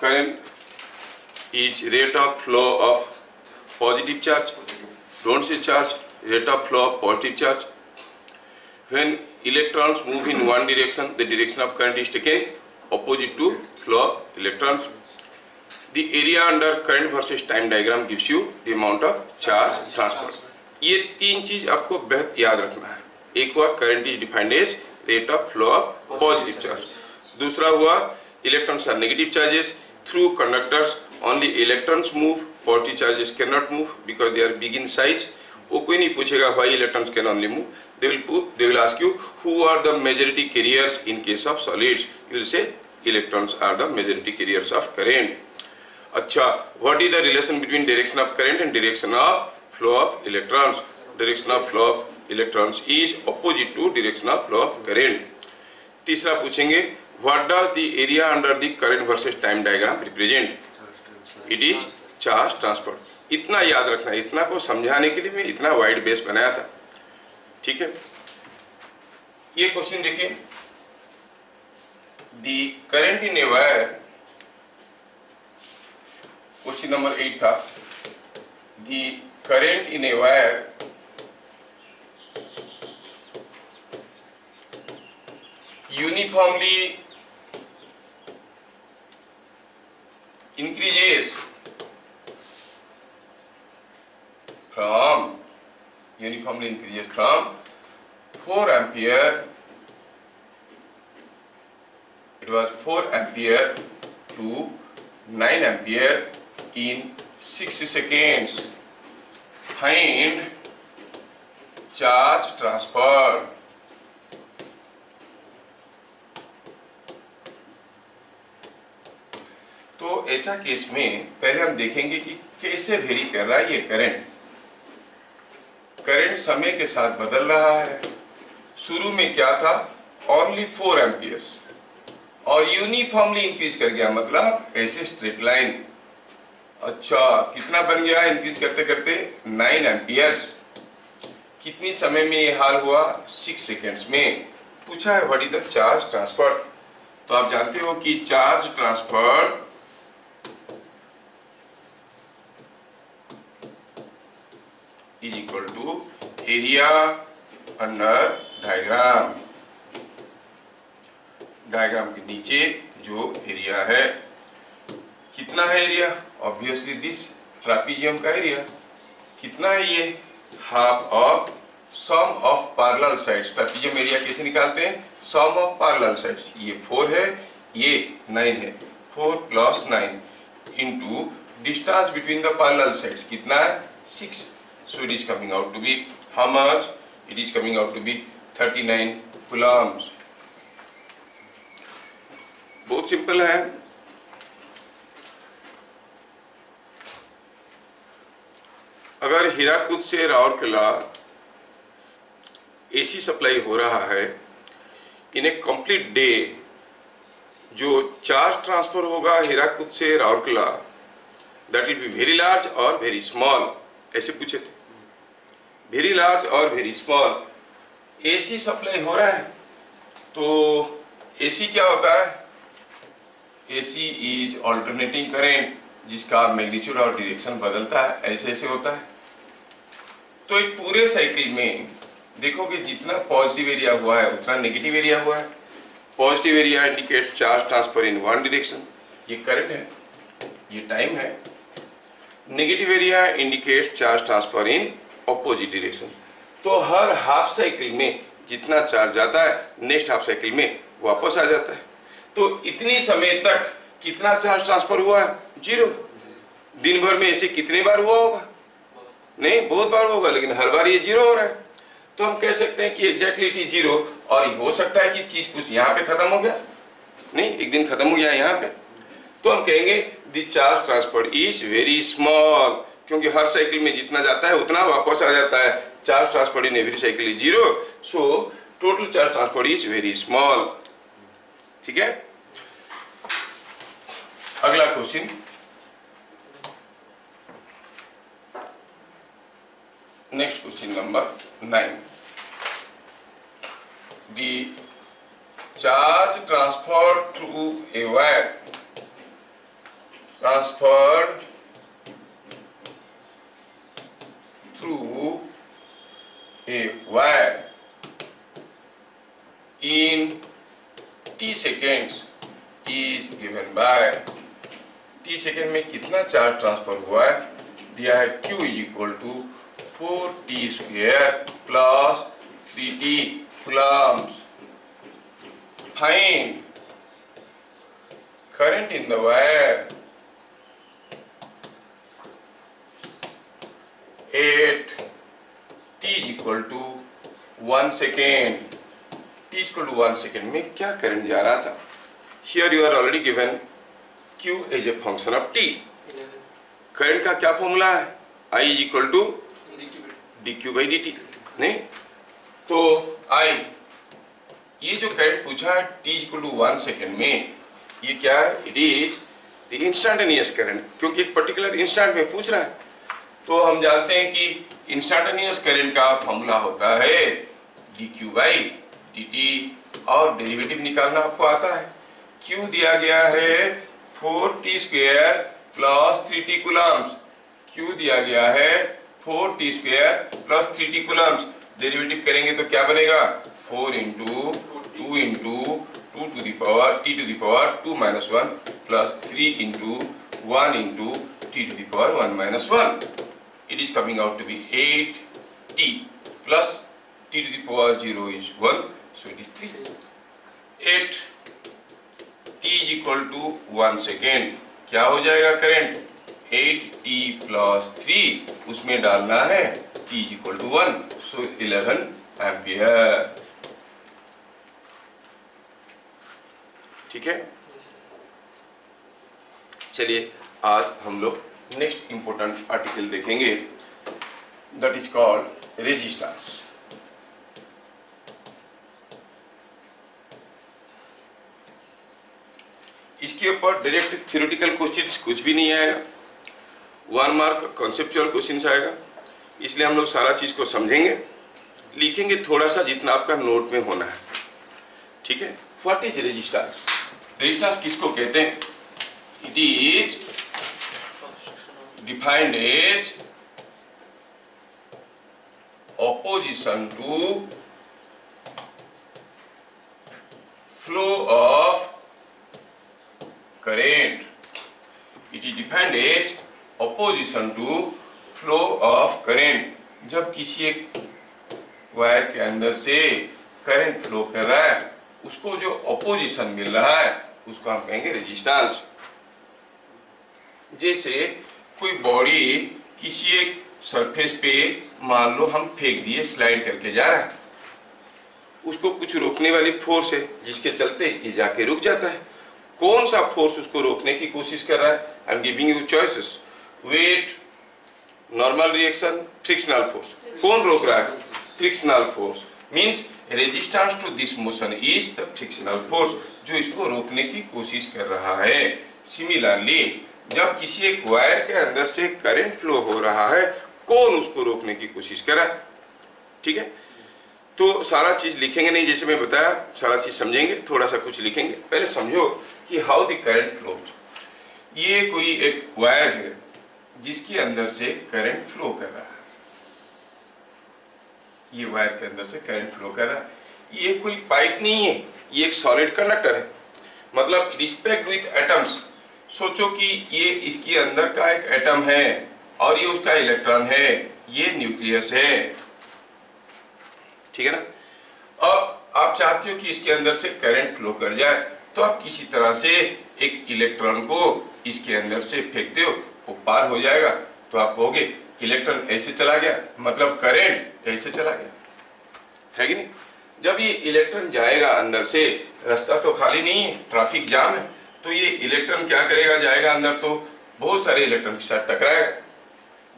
current is rate of flow of positive charge. Don't say charge, rate of flow of positive charge. When electrons move in one direction, the direction of current is taken opposite to flow of electrons. The area under current versus time diagram gives you the amount of charge transferred. ये तीन चीज आपको बहुत याद रखना है. एक हुआ current is defined as rate of flow of positive charge. दूसरा हुआ electrons are negative charges. Through conductors only electrons move, positive charges cannot move because they are big in size. वो कोई नहीं पूछेगा why electrons can only move. They will ask you who are the majority carriers in case of solids. You will say electrons are the majority carriers of current. अच्छा, what is the relation between direction of current and direction of flow of electrons? Direction of flow of electrons is opposite to direction of flow of current. तीसरा पूछेंगे what does the area under the current versus time diagram represent? It is charge transfer. इतना याद रखना, इतना को समझाने के लिए मैं इतना वाइड बेस बनाया था. ठीक है, ये क्वेश्चन देखिए. The current in a wire, question number 8 था. The current in a wire uniformly increases from 4 ampere, it was 4 ampere to 9 ampere in 6 seconds. Find charge transfer. तो ऐसा केस में पहले हम देखेंगे कि कैसे वेरी कर रहा है ये करंट. करंट समय के साथ बदल रहा है. शुरू में क्या था, ओनली 4 एम्पियर्स और यूनिफॉर्मली इंक्रीज कर गया, मतलब ऐसे स्ट्रेट लाइन. अच्छा, कितना बन गया इंक्रीज करते करते 9 एम्पियर्स. कितनी समय में ये हाल हुआ, 6 सेकेंड्स में. पूछा है what is the charge transfer. तो आप जानते हो कि charge transfer is equal to area under diagram. Diagram के नीचे जो एरिया है, कितना है एरिया, ऑब्वियसली दिस ट्रापीजियम का एरिया. कितना है ये, half of sum of parallel sides. Trapezium area कैसे निकालते हैं, सम ऑफ पैरेलल साइड्स. ये 4 है, ये 9 है. 4 + 9 into distance between the parallel sides कितना है, 6. So it is coming out to be how much? It is coming out to be 39 coulombs. बहुत सिंपल है. अगर हीराकुद से राउरकेला एसी सप्लाई हो रहा है इन ए कंप्लीट डे, जो चार्ज ट्रांसफर होगा हीराकुद से Rourkela, that will be very large और वेरी स्मॉल. ऐसे पूछे थे, वेरी लार्ज और वेरी स्मॉल. एसी सप्लाई हो रहा है, तो एसी क्या होता है, एसी इज ऑल्टरनेटिंग करंट, जिसका मैग्नीट्यूड और डायरेक्शन बदलता है. ऐसे ऐसे होता है. तो एक पूरे साइकिल में देखोगे जितना पॉजिटिव एरिया हुआ है उतना नेगेटिव एरिया हुआ है. Positive area indicates charge transfer in one direction, ये करंट है, ये टाइम है. Negative area indicates charge transfer in opposite direction. तो हर हाफ साइकिल में जितना चार्ज जाता है नेक्स्ट हाफ साइकिल में वापस आ जाता है. तो इतनी समय तक कितना चार्ज ट्रांसफर हुआ है, 0. दिन भर में ऐसे कितने बार हुआ होगा, नहीं बहुत बार होगा, लेकिन हर बार ये 0 हो रहा है. तो हम कह सकते हैं कि एग्जैक्टली इट इज 0. और हो सकता है कि चीज कुछ यहाँ पे खत्म हो गया, नहीं एक दिन खत्म हो गया यहाँ पे, तो हम कहेंगे the charge transfer is very small, क्योंकि हर साइकिल में जितना जाता है उतना वापस आ जाता है. Charge transfer in every cycle is 0, so total charge transfer is very small. ठीक है, अगला question. Next question number 9. The charge transfer through a wire transferred through a wire in t seconds is given by t second में कितना charge transfer हुआ है दिया है q is equal to 4t square plus 3t coulombs. Find current in the wire at t is equal to 1 second. t is equal to 1 second में क्या current जा रहा था? Here you are already given q as a function of t. Current का क्या formula है? I is equal to dq by dt. नहीं तो I ये जो करंट पूछा है t इक्वल टू 1 सेकेंड में ये क्या है? It is the instantaneous current, क्योंकि एक पर्टिकुलर इंस्टेंट में पूछ रहा है। तो हम जानते हैं कि इंस्टेंटेनियस करंट का फॉर्मूला होता है dq बाई dt और डेरिवेटिव निकालना आपको आता है। q दिया गया है 4t square plus 3t Coulomb's. q दिया गया है 4t square plus 3t Coulomb's. Derivative करेंगे तो क्या बनेगा? 4 into 2 into 2 to the power t to the power 2 minus 1 plus 3 into 1 into t to the power 1 minus 1. It is coming out to be 8t plus t to the power 0 is 1, so it is 3. 8t is equal to 1 second. क्या हो जाएगा current? 8t plus 3 उसमें डालना है t is equal to 1, so 11 ampere. ठीक है, चलिए आज हम लोग नेक्स्ट इंपोर्टेंट आर्टिकल देखेंगे, दैट इज कॉल्ड रेजिस्टेंस. इसके ऊपर डायरेक्ट थ्योरेटिकल क्वेश्चंस कुछ भी नहीं आएगा, 1 मार्क कॉन्सेप्चुअल क्वेश्चंस आएगा. इसलिए हम लोग सारा चीज को समझेंगे, लिखेंगे थोड़ा सा जितना आपका नोट में होना है. ठीक है, व्हाट इज रेजिस्टेंस? रेजिस्टेंस किसको कहते हैं? It is defined as opposition to flow of current. It is defined as opposition to flow of current. जब किसी एक वायर के अंदर से करंट फ्लो कर रहा है, उसको जो ऑपोजिशन मिल रहा है उसको हम कहेंगे रेजिस्टेंस. जैसे कोई बॉडी किसी एक सरफेस पे मान लो हम फेंक दिए, स्लाइड करके जा रहा है, उसको कुछ रोकने वाली फोर्स है जिसके चलते ये जाके रुक जाता है. कौन सा फोर्स उसको रोकने की कोशिश कर रहा है? I am giving you choices, weight, normal reaction, frictional force. कौन रोक रहा है? Frictional force. Means resistance to this motion is the frictional force, जो इसको रोकने की कोशिश कर रहा है. सिमिलरली जब किसी एक वायर के अंदर से करंट फ्लो हो रहा है, कौन उसको रोकने की कोशिश कर रहा है? ठीक है, तो सारा चीज लिखेंगे नहीं, जैसे मैं बताया सारा चीज समझेंगे, थोड़ा सा कुछ लिखेंगे. पहले समझो कि हाउ द करंट फ्लोज. ये कोई एक वायर है जिसके अंदर से करंट फ्लो कर रहा है. ये वायर के अंदर से करंट फ्लो कर रहा है. ये कोई पाइप नहीं है, ये एक सॉलिड कंडक्टर है. मतलब it is packed with atoms. सोचो कि ये इसके अंदर का एक एटम है और ये उसका इलेक्ट्रॉन है, ये न्यूक्लियस है. ठीक है ना. अब आप चाहते हो कि इसके अंदर से करंट फ्लो कर जाए, तो आप किसी तरह से एक इलेक्ट्रॉन को इसके अंदर से फेंकते हो, वो पार हो जाएगा. तो आप कहोगे इलेक्ट्रॉन ऐसे चला गया, मतलब करंट ऐसे चला गया, है कि नहीं. जब ये इलेक्ट्रॉन जाएगा अंदर से, रास्ता तो खाली नहीं है, ट्रैफिक जाम है, तो ये इलेक्ट्रॉन क्या करेगा? जाएगा अंदर तो बहुत सारे इलेक्ट्रॉन के साथ टकराएगा.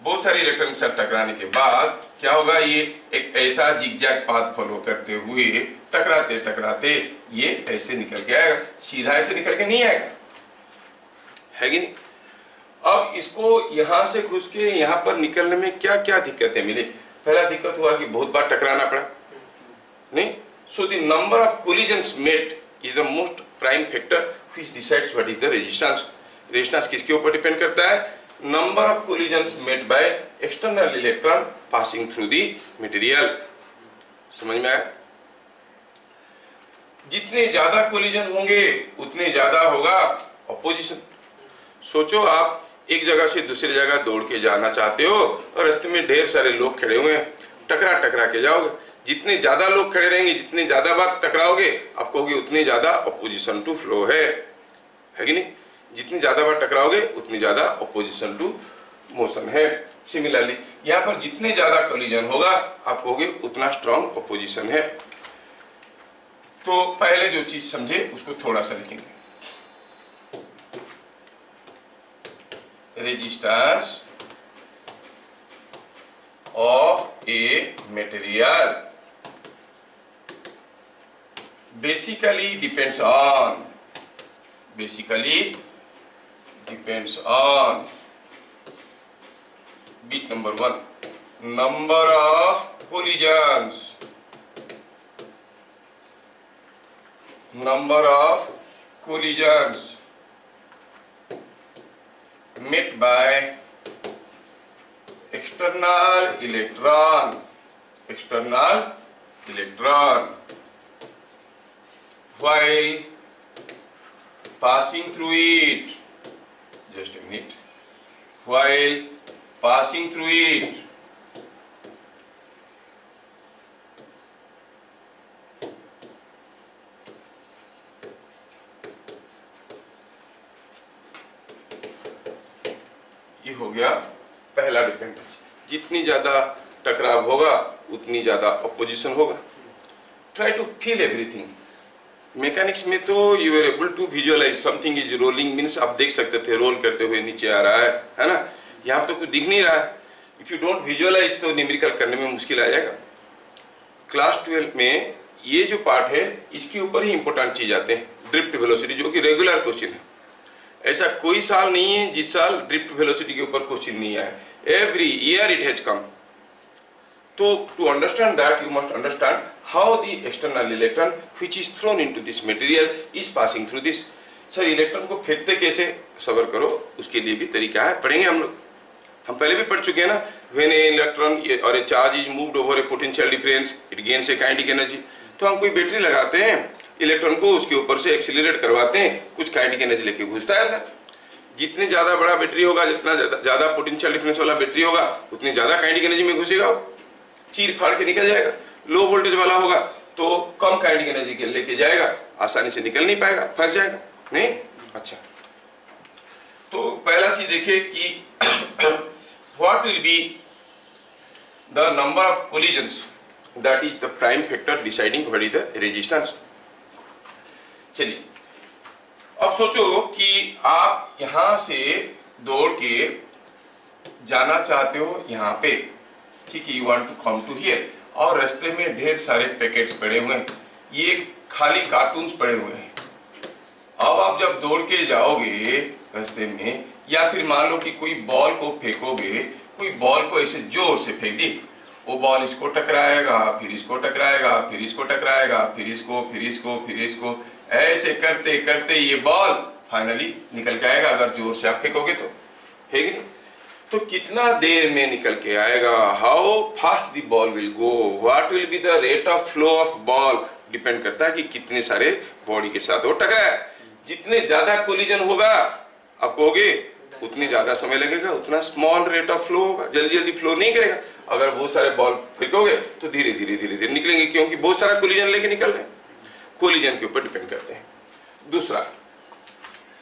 बहुत सारे इलेक्ट्रॉन के साथ टकराने के बाद क्या होगा? ये एक ऐसा जिगजैग पाथ फॉलो करते हुए टकराते टकराते ये ऐसे निकल के आएगा. सीधा ऐसे निकल के नहीं आएगा, है कि नहीं. अब इसको यहां से घुस के यहां पर निकलने में क्या क्या दिक्कतें मिली? पहला दिक्कत हुआ कि बहुत बार टकराना पड़ा, नहीं. So the number of collisions met is the most prime factor which decides what is the resistance. Resistance किसके ऊपर डिपेंड करता है? Number of collisions made by external electron passing through the material. समझ में आया? जितने ज्यादा कोलिजन होंगे उतने ज्यादा होगा ऑपोजिशन। सोचो आप एक जगह से दूसरी जगह दौड़ के जाना चाहते हो और रास्ते में ढेर सारे लोग खड़े हुए हैं, टकरा टकरा के जाओगे। जितने ज्यादा लोग खड़े रहेंगे, जितने ज्यादा बार टकराओगे, आप कहोगे उतने ज्यादा ऑपोजिशन टू फ्लो है कि नहीं? जितनी ज्यादा बार टकराओगे उतनी ज्यादा ऑपोजिशन टू मोशन है। सिमिलरली यहाँ पर जितने ज्यादा कोलिजन होगा आप कहोगे उतना स्ट्रॉन्ग ऑपोजिशन है। तो पहले जो चीज समझे उसको थोड़ा सा लिखेंगे। Resistance of a material basically depends on bit number 1, number of collisions met by external electron while passing through it, just a minute, while passing through it, ये हो गया पहला डिपेंडेंस। जितनी ज्यादा टकराव होगा उतनी ज्यादा ऑपोजिशन होगा। Try to feel everything. Mechanics में तो you are able to visualise something is rolling, means आप देख सकते थे रोल करते हुए नीचे आ रहा है ना? यहाँ तो कुछ दिख नहीं रहा है। इफ यू डोंट विजुअलाइज तो न्यूमेरिकल करने में मुश्किल आ जाएगा। क्लास 12 में ये जो पार्ट है इसके ऊपर ही इंपॉर्टेंट चीज आते हैं, ड्रिफ्ट वेलोसिटी, जो कि रेगुलर क्वेश्चन है। ऐसा कोई साल नहीं है जिस साल ड्रिफ्ट वेलोसिटी के ऊपर क्वेश्चन नहीं आया। Every year it has come. So to understand that you must understand how the external electron which is thrown into this material is passing through this। Sir electron को फेंकते कैसे, सबर करो, उसके लिए भी तरीका है, पढ़ेंगे हम लोग। हम पहले भी पढ़ चुके हैं ना। When an electron or a charge is moved over a potential difference it gains a kinetic energy। तो हम कोई बैटरी लगाते हैं, इलेक्ट्रॉन को उसके ऊपर से एक्सीलरेट करवाते हैं, कुछ काइनेटिक एनर्जी लेके घुसता है अंदर। जितने ज्यादा बड़ा बैटरी होगा, जितना ज्यादा पोटेंशियल डिफरेंस वाला बैटरी होगा, उतनी ज्यादा काइनेटिक एनर्जी में घुसेगा, चीर फाड़ के निकल जाएगा। लो वोल्टेज वाला होगा तो कम काइनेटिक एनर्जी के लेके जाएगा, आसानी से निकल नहीं पाएगा, फंस जाएगा। नहीं? अच्छा, तो पहला चीज देखिए कि what will be the number of collisions, that is the prime factor deciding what is the resistance. चलिए अब सोचो कि आप यहां से दौड़ के जाना चाहते हो यहाँ पे, ठीक है, you want to come to here, और रास्ते में ढेर सारे पैकेट्स पड़े हुए हैं, ये खाली कार्टून्स पड़े हुए हैं। अब आप जब दौड़ के जाओगे रास्ते में, या फिर मान लो कि कोई बॉल को फेंकोगे, कोई बॉल को ऐसे जोर से फेंक दी, वो बॉल इसको टकराएगा, फिर इसको टकराएगा, फिर इसको टकराएगा, फिर इसको, फिर इसको, फिर इसको, ऐसे करते करते ये बॉल फाइनली निकल के आएगा, अगर जोर से आप फेंकोगे तो, है कि नहीं? तो कितना देर में निकल के आएगा, how fast the ball will go, what will be the rate of flow of ball, depend करता है कि कितने सारे बॉडी के साथ वो टकरा है। जितने ज्यादा कोलिजन होगा आप कहोगे उतनी ज्यादा समय लगेगा, उतना स्मॉल रेट ऑफ फ्लो होगा, जल्दी जल्दी फ्लो नहीं करेगा। अगर बहुत सारे बॉल फेंकोगे तो धीरे धीरे धीरे धीरे निकलेंगे, क्योंकि बहुत सारा कोलिजन लेके निकल रहे हैं। कोलिजन के ऊपर डिपेंड करते हैं। दूसरा,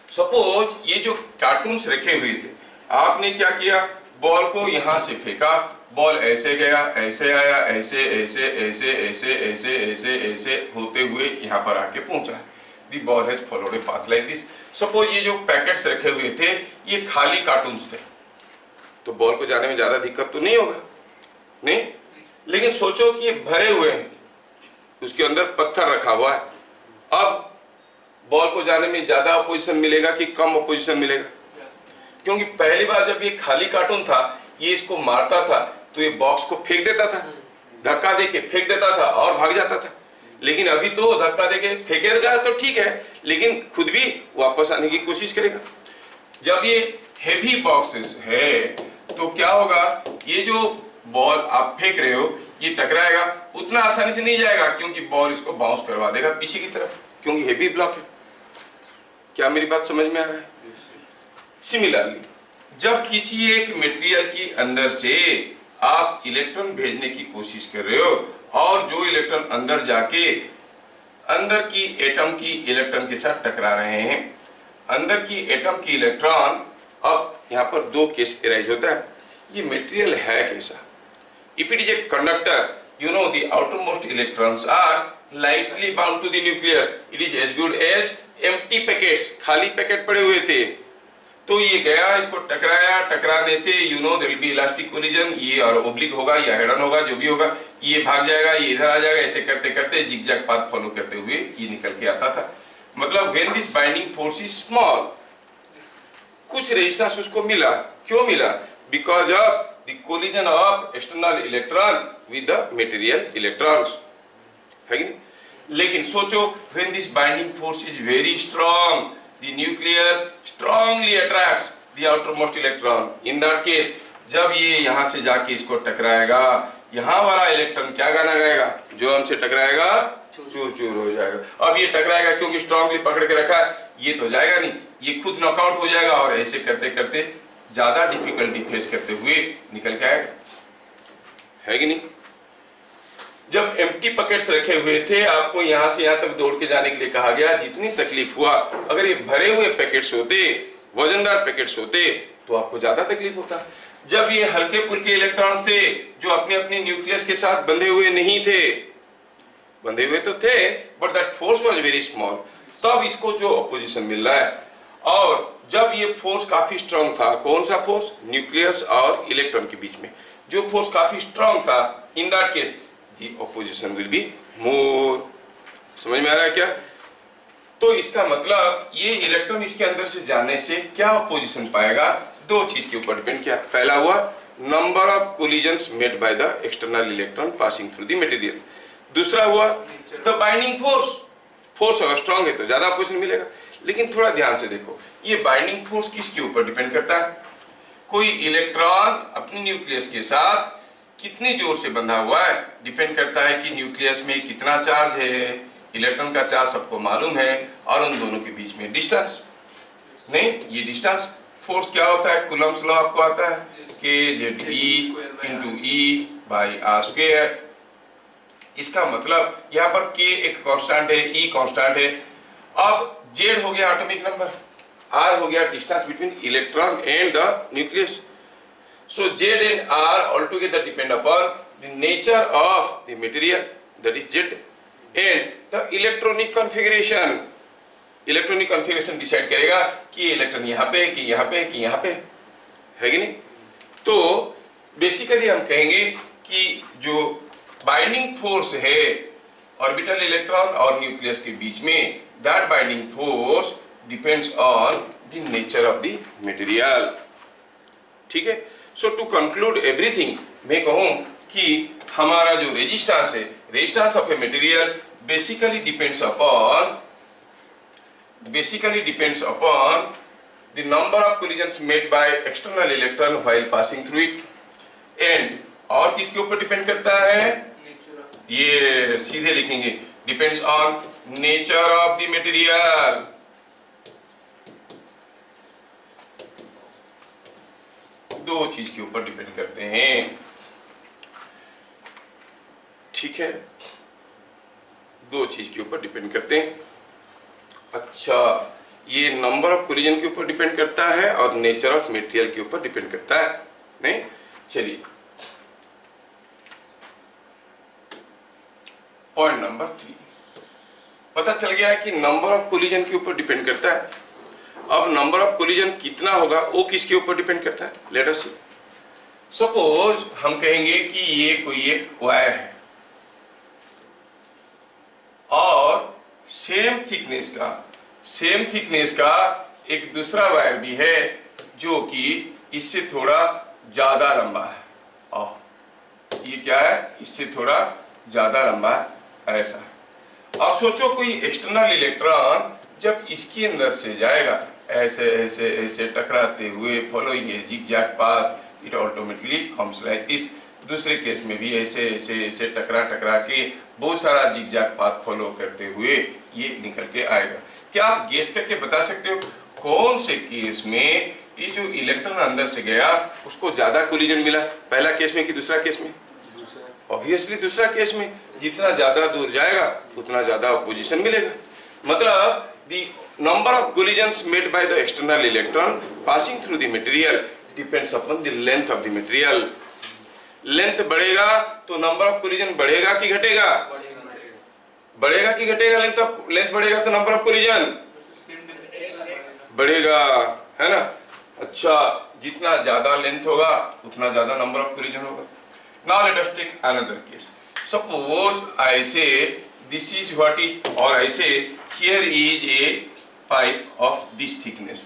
सपोज ये जो कार्टून्स रखे हुए थे, आपने क्या किया, बॉल को यहां से फेंका, बॉल ऐसे गया, ऐसे आया, ऐसे ऐसे ऐसे ऐसे ऐसे ऐसे ऐसे होते हुए यहाँ पर आके पहुंचा। The ball has followed a path like this. Suppose ये जो पैकेट्स रखे हुए थे ये खाली कार्टून्स थे, तो बॉल को जाने में ज्यादा दिक्कत तो नहीं होगा, नहीं? लेकिन सोचो कि ये भरे हुए हैं, उसके अंदर पत्थर रखा हुआ है। अब बॉल को जाने में ज्यादा अपोजिशन मिलेगा कि कम अपोजिशन मिलेगा? क्योंकि पहली बार जब ये खाली कार्टून था, ये इसको मारता था तो ये बॉक्स को फेंक देता था, धक्का देके फेंक देता था और भाग जाता था। लेकिन अभी तो धक्का देके फेंकेगा तो ठीक है, लेकिन खुद भी वापस आने की कोशिश करेगा। जब ये हेवी बॉक्सेस है तो क्या होगा, ये जो बॉल आप फेंक रहे हो ये टकराएगा, उतना आसानी से नहीं जाएगा क्योंकि बॉल इसको बाउंस करवा देगा पीछे की तरफ, क्योंकि हेवी ब्लॉक है। क्या मेरी बात समझ में आ रहा है? सिमिलरली जब किसी एक मटेरियल की अंदर से आप इलेक्ट्रॉन भेजने की कोशिश कर रहे हो और जो इलेक्ट्रॉन अंदर जाके अंदर की एटम की इलेक्ट्रॉन के साथ टकरा रहे हैं, अंदर की एटम की इलेक्ट्रॉन, अब यहाँ पर दो केस एराइज होता है। ये मटेरियल है कैसा? If it is a conductor, you know the outermost electrons are lightly bound to the nucleus. It is as good as empty packets. खाली पैकेट पड़े हुए थे, तो ये गया, इसको टकराया, टकराने से you know there will be elastic collision, ये और ओब्लिक होगा या हेड ऑन होगा, जो भी होगा, ये भाग जाएगा, ये इधर आ जाएगा, ऐसे करते करते जिगजैग पाथ फॉलो करते हुए ये निकल के आता था। मतलब when this binding force is small, कुछ रेजिस्टेंस उसको मिला। क्यों मिला? Because of the collision of external electron with the material electrons, है कि नहीं? लेकिन सोचो, when this binding force is very strong, the nucleus strongly attracts the outermost electron. In that case, जब ये यहाँ से जाके इसको टकराएगा, यहाँ वाला इलेक्ट्रॉन क्या गाना गाएगा? जो हमसे टकराएगा चूर चूर हो जाएगा। अब ये टकराएगा क्योंकि स्ट्रांगली पकड़ के रखा है, ये तो जाएगा नहीं, ये खुद नॉकआउट हो जाएगा और ऐसे करते करते ज्यादा डिफिकल्टी फेस करते हुए निकल के आएगा, है कि नहीं? जब एम्प्टी पैकेट्स रखे हुए थे, आपको यहां से यहां तक दौड़ के जाने के लिए कहा गया, जितनी तकलीफ हुआ, अगर ये भरे हुए पैकेट्स होते, वजनदार पैकेट्स होते, तो आपको ज्यादा तकलीफ होता। जब ये हल्के फुल्के इलेक्ट्रॉन्स थे जो अपने अपने न्यूक्लियस के साथ बंधे हुए नहीं थे, बंधे हुए तो थे but that force was very small, तब इसको जो अपोजिशन मिल रहा है। और जब ये फोर्स काफी स्ट्रांग था, कौन सा फोर्स? न्यूक्लियस और इलेक्ट्रॉन के बीच में जो फोर्स काफी स्ट्रांग था, in that case the opposition will be more. समझ में आ रहा है क्या? तो इसका मतलब ये इलेक्ट्रॉन इसके अंदर से जाने से क्या ऑपोजिशन पाएगा? दो चीज के ऊपर डिपेंड किया। पहला हुआ number of collisions made by the external electron passing through the material. दूसरा हुआ द बाइंडिंग फोर्स। फोर्स अगर स्ट्रांग है तो ज्यादा ऑपोजिशन मिलेगा। लेकिन थोड़ा ध्यान से देखो, ये बाइंडिंग फोर्स किसके ऊपर डिपेंड करता है? कोई इलेक्ट्रॉन अपनी न्यूक्लियस के साथ कितनी जोर से बंधा हुआ है, डिपेंड करता है कि न्यूक्लियस में कितना चार्ज है। इलेक्ट्रॉन का चार्ज सबको मालूम है, और उन दोनों के बीच में डिस्टेंस नहीं, ये डिस्टेंस। फोर्स क्या होता है? कूलम्ब्स लॉ आपको आता है, Kze × E by R square. इसका मतलब यहाँ पर K एक कांस्टेंट है, E कांस्टेंट है। अब Z हो गया एटॉमिक नंबर, R हो गया distance between electron and the nucleus. So Z and R altogether depend upon the nature of the material, that is Z, and the electronic configuration. Electronic configuration decide करेगा कि ये electron यहाँ पे, कि यहाँ पे, कि यहाँ पे, है कि नहीं? तो बेसिकली हम कहेंगे कि जो बाइंडिंग फोर्स है ऑर्बिटल इलेक्ट्रॉन और न्यूक्लियस के बीच में, that binding force depends on the nature of the material. ठीक है? सो टू कंक्लूड एवरीथिंग, मैं कहूँ कि हमारा जो रेजिस्टेंस है, resistance of a material basically depends upon the number of collisions made by external electron while passing through it, and और किसके ऊपर डिपेंड करता है? ये सीधे लिखेंगे, depends on nature of the material. दो चीज के ऊपर डिपेंड करते हैं। ठीक है, दो चीज के ऊपर डिपेंड करते हैं। अच्छा, ये नंबर ऑफ कोलिजन के ऊपर डिपेंड करता है और नेचर ऑफ मटेरियल के ऊपर डिपेंड करता है, नहीं? चलिए, पॉइंट नंबर 3 पता चल गया है कि नंबर ऑफ कोलिजन के ऊपर डिपेंड करता है। अब नंबर ऑफ कोलिजन कितना होगा वो किसके ऊपर डिपेंड करता है? लेट अस सी। सपोज हम कहेंगे कि ये कोई एक वायर है और सेम थिकनेस का एक दूसरा वायर भी है जो कि इससे थोड़ा ज्यादा लंबा है। और ये क्या है? इससे थोड़ा ज्यादा लंबा है, ऐसा है। अब सोचो कोई एक्सटर्नल इलेक्ट्रॉन जब इसके अंदर से जाएगा ऐसे ऐसे ऐसे टकराते हुए following A zigzag path it automatically comes like this. दूसरे केस में भी ऐसे ऐसे ऐसे टकरा टकरा के बहुत सारा जिगजैग पाथ फॉलो करते हुए ये निकल के आएगा। क्या आप गेस करके बता सकते हो कौन से केस में ये जो इलेक्ट्रॉन अंदर से गया उसको ज्यादा कोलिजन मिला, पहला केस में कि दूसरा केस में? ऑब्वियसली दूसरा केस में। जितना ज्यादा दूर जाएगा उतना ज्यादा अपोजिशन मिलेगा। मतलब the number of collisions made by the external electron passing through the material depends upon the length of the material. Length बढ़ेगा तो नंबर ऑफ कोलिजन बढ़ेगा कि घटेगा? बढ़ेगा कि घटेगा? लेंथ बढ़ेगा तो नंबर ऑफ कोलिजन बढ़ेगा, है ना? अच्छा, जितना ज्यादा लेंथ होगा उतना ज्यादा नंबर ऑफ कोलिजन होगा। Now let us take another case. Suppose I say this is what is, or I say here is a pipe of this thickness.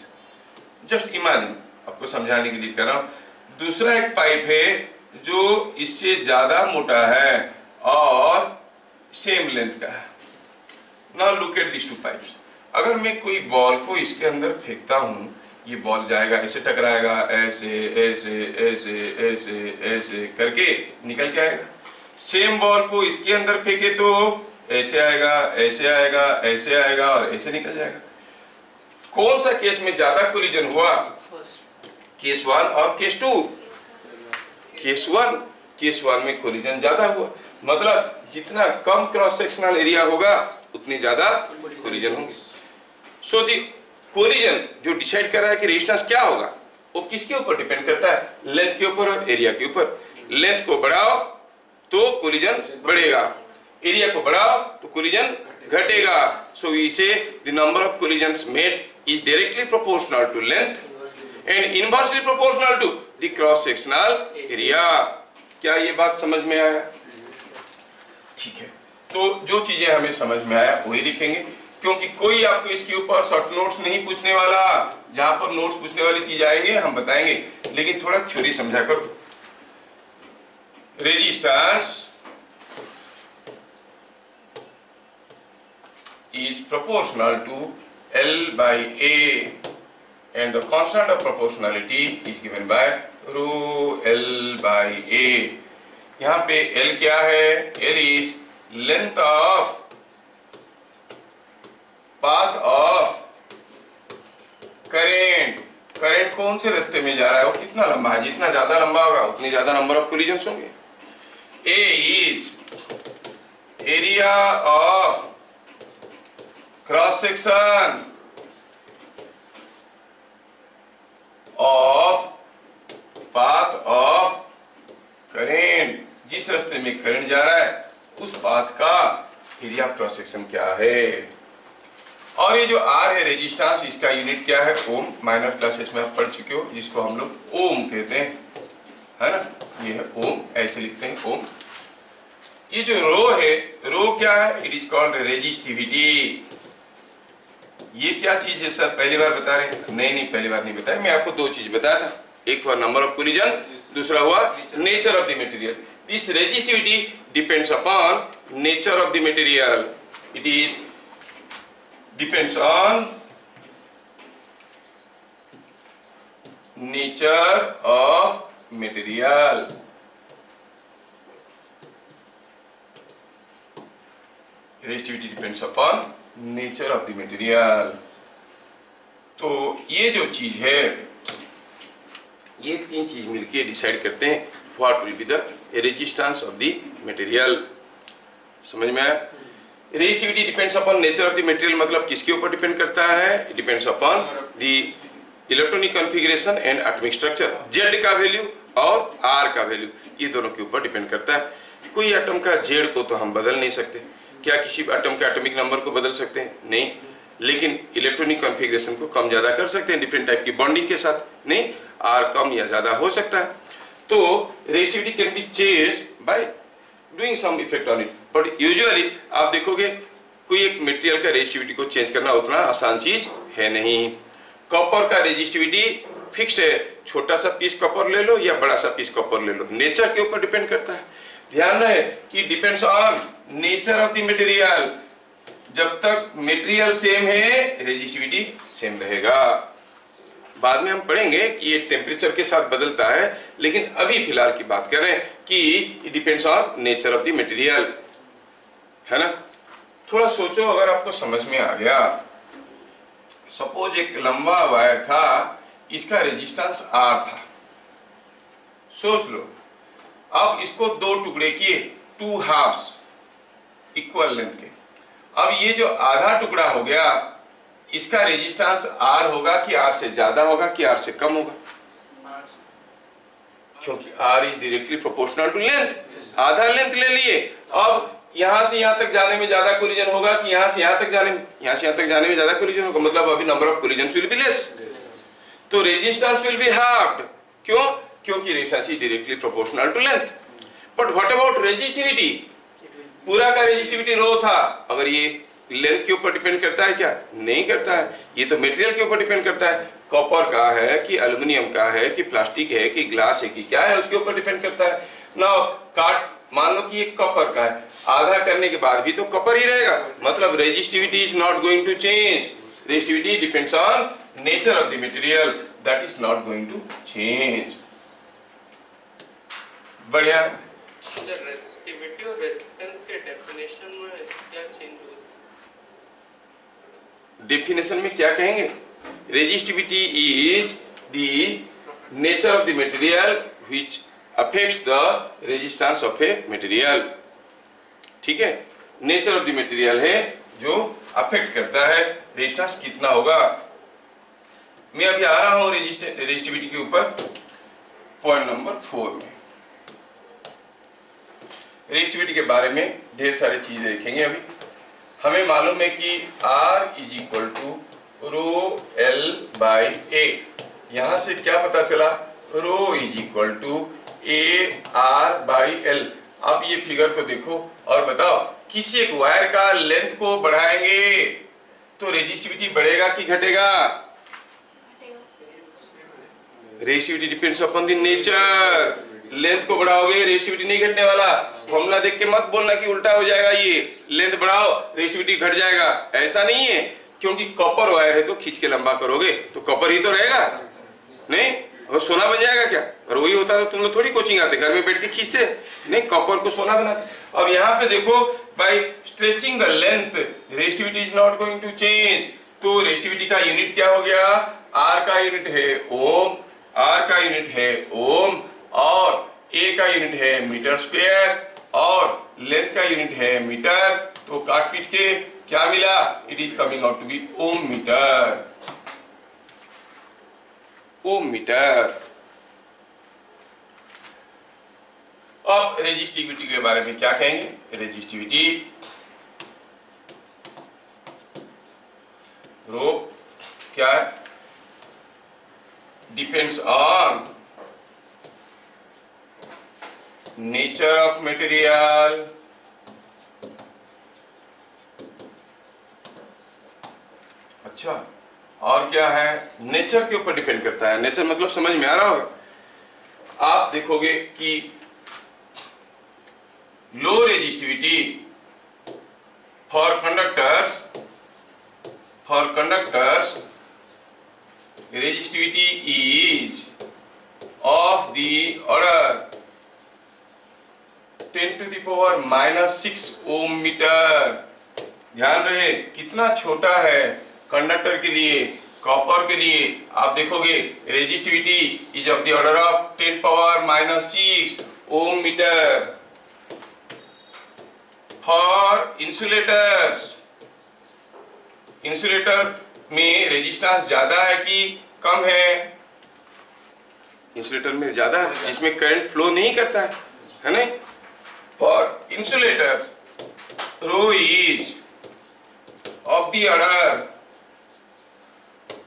Just imagine, आपको समझाने के लिए कर रहा हूँ। दूसरा एक पाइप है जो इससे ज्यादा मोटा है और सेम लेंथ का है। Now look at these two pipes. अगर मैं कोई बॉल को इसके अंदर फेंकता हूँ, ये बॉल जाएगा, ऐसे टकराएगा, ऐसे ऐसे ऐसे ऐसे ऐसे करके निकल के आएगा। सेम बॉल को इसके अंदर फेंके तो ऐसे आएगा, ऐसे आएगा, ऐसे आएगा और ऐसे निकल जाएगा। कौन सा केस में ज्यादा कोलिजन हुआ? केस 1 और केस 2? केस 1। केस 1 में कोलिजन ज्यादा हुआ। मतलब जितना कम क्रॉस सेक्शनल एरिया होगा उतनी ज्यादा कोलिजन होंगे। सो दी कोलिजन जो डिसाइड कर रहा है कि रेजिस्टेंस क्या होगा वो किसके ऊपर डिपेंड करता है? लेंथ के ऊपर और एरिया के ऊपर। लेंथ को बढ़ाओ तो कोलिजन बढ़ेगा, एरिया को बढ़ाओ तो कोलिजन घटेगा। So we say the number of collisions made is directly proportional to length and inversely proportional to the cross sectional area. क्या ये बात समझ में आया? ठीक है, तो जो चीजें हमें समझ में आया वही लिखेंगे, क्योंकि कोई आपको इसके ऊपर शॉर्ट नोट्स नहीं पूछने वाला। जहां पर नोट्स पूछने वाली चीज आएंगे हम बताएंगे, लेकिन थोड़ा थ्योरी समझा करो। Resistance is proportional to L by A and the constant of proportionality is given by rho L by A। यहाँ पे L क्या है? L is length of path of current। Current कौन से रास्ते में जा रहा है, वो कितना लंबा है? जितना ज्यादा लंबा होगा उतनी ज्यादा नंबर ऑफ कोलिजन्स होंगे। A is area of cross section of path of current। जिस रास्ते में करंट जा रहा है उस पाथ का एरिया ऑफ क्रॉस सेक्शन क्या है। और ये जो R है रेजिस्टेंस, इसका यूनिट क्या है? ओम। माइनर क्लासेस में आप पढ़ चुके हो, जिसको हम लोग ओम कहते हैं, है ना? ये है ओम, ऐसे लिखते हैं ओम। ये जो रो है, रो क्या है? It is called resistivity. ये क्या चीज है सर? पहली बार बता रहे हैं? नहीं, पहली बार नहीं बताया। मैं आपको दो चीज बताया था, एक हुआ नंबर ऑफ कोलिजन, दूसरा हुआ nature of the material. This resistivity depends upon nature of the material. It is depends on nature of material. Resistivity depends upon nature of the material. तो ये जो चीज है, ये तीन चीज मिलके डिसाइड करते हैं what will be the resistance of the material. समझ में आया? Resistivity depends upon nature of the material मतलब किसके ऊपर डिपेंड करता है? It depends upon the electronic configuration and atomic structure. Z का वैल्यू और R का वैल्यू, ये दोनों के ऊपर डिपेंड करता है। कोई एटम का Z को तो हम बदल नहीं सकते। क्या किसी एटम के एटॉमिक नंबर को बदल सकते हैं? नहीं। लेकिन इलेक्ट्रॉनिक कॉन्फ़िगरेशन को कम ज्यादा कर सकते हैं डिफरेंट टाइप की बॉन्डिंग के साथ। नहीं, R कम या ज्यादा हो सकता है। तो resistivity can be changed by doing some effect on it, but usually आप देखोगे कोई एक मटेरियल का रेजिस्टिविटी को चेंज करना उतना आसान चीज है नहीं। कॉपर का रेजिस्टिविटी फिक्स्ड है, छोटा सा पीस कॉपर ले लो या बड़ा सा पीस कॉपर ले लो, नेचर के ऊपर डिपेंड करता है। ध्यान रहे कि depends on nature of the material. जब तक मटेरियल सेम है रेजिस्टिविटी सेम रहेगा। बाद में हम पढ़ेंगे कि ये टेम्परेचर के साथ बदलता है, लेकिन अभी फिलहाल की बात करें कि it depends on nature of the material, है ना। थोड़ा सोचो, अगर आपको समझ में आ गया, सपोज एक लंबा वायर था, इसका रेजिस्टेंस R था, सोच लो। अब इसको दो टुकड़े किए, 2 हाफ्स इक्वल लेंथ के। अब ये जो आधा टुकड़ा हो गया, इसका रेजिस्टेंस R होगा कि R से ज्यादा होगा कि R से कम होगा? क्योंकि R is directly proportional to length. आधा लेंथ ले लिए, अब यहां से यहां तक जाने में ज्यादा कोलिजन होगा कि यहां से यहां तक जाने में? यहां से यहां तक जाने में ज्यादा कोलिजन होगा, मतलब अभी number of collision will be less, तो रेजिस्टेंस विल बी हाफ्ड। क्यों? क्योंकि resistance is directly proportional to length. But what about resistivity? पूरा का रेजिस्टिविटी रो था, अगर ये लेंथ के ऊपर डिपेंड करता है क्या? नहीं करता है, ये तो मटेरियल के ऊपर डिपेंड करता है। कॉपर का है कि एल्युमिनियम का है कि प्लास्टिक है कि ग्लास है कि क्या है, उसके ऊपर डिपेंड करता है ना। काट, मान लो कि ये कॉपर का है, आधा करने के बाद भी तो कॉपर ही रहेगा, मतलब resistivity is not going to change. Resistivity depends on nature of the material, that is not going to change. बढ़िया। रेजिस्टिविटी और रेजिस्टेंस के डेफिनेशन में क्या चेंज होगा? डेफिनेशन में क्या कहेंगे? Resistivity is the nature of the material which affects the resistance of a material. ठीक है, नेचर ऑफ द मटेरियल है जो अफेक्ट करता है रेजिस्टेंस कितना होगा। मैं अभी आ रहा हूं रेजिस्टिविटी के ऊपर, पॉइंट नंबर 4 में। रेजिस्टिविटी के बारे में ढेर सारी चीजें देखेंगे। अभी हमें मालूम है कि R is equal to rho L by A। यहां से क्या पता चला? Rho is equal to AR by L। आप ये फिगर को देखो और बताओ, किसी एक वायर का लेंथ को बढ़ाएंगे तो रेजिस्टिविटी बढ़ेगा कि घटेगा? Resistivity depends upon the nature. Length को बढ़ाओगे रेजिस्टिविटी नहीं घटने वाला। फॉर्मूला देख के मत बोलना कि उल्टा हो जाएगा, ये लेंथ बढ़ाओ रेजिस्टिविटी घट जाएगा, ऐसा नहीं है। क्योंकि कॉपर वायर है तो खींच के लंबा करोगे तो कॉपर ही तो रहेगा, नहीं और सोना बन जाएगा क्या? और वही होता तो तुम लोग थोड़ी कोचिंग आते, घर में बैठ के खींचते, नहीं कॉपर को सोना बनाते। अब यहाँ पे देखो, by stretching the length resistivity is not going to change. तो रेजिस्टिविटी का यूनिट क्या हो गया? R का यूनिट है ओम, R का यूनिट है ओम, और A का यूनिट है मीटर स्क्वायर, और लेंथ का यूनिट है मीटर। तो काट पीट के क्या मिला? It is coming out to be ohm metre. Ohm metre. अब रेजिस्टिविटी के बारे में क्या कहेंगे? रेजिस्टिविटी रो क्या है? Depends on nature of material. अच्छा, और क्या है? नेचर के ऊपर डिपेंड करता है। नेचर मतलब समझ में आ रहा होगा। आप देखोगे कि low resistivity for conductors resistivity is of the order 10 to the power -6 ohm metre. ध्यान रहे कितना छोटा है कंडक्टर के लिए, कॉपर के लिए। आप देखोगे resistivity is of the order of 10 power -6 ohm metre. For insulators, insulator में रेजिस्टेंस ज्यादा है कि कम है? इंसुलेटर में ज्यादा है, जिसमें करंट फ्लो नहीं करता है नहीं। For insulators rho is of the order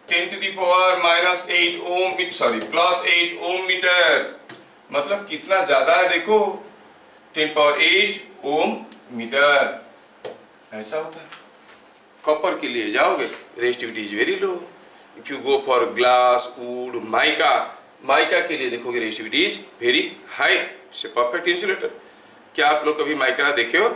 10 to the power -8 ohm, +8 ohm metre. मतलब कितना ज्यादा है देखो, 10 पावर 8 ओम मीटर। ऐसा होता है। कॉपर के लिए जाओगे resistivity is very low. If you go for glass, would, mica के लिए देखोगे resistivity is very high. It's a perfect insulator. क्या आप लोग कभी माइका देखे हो?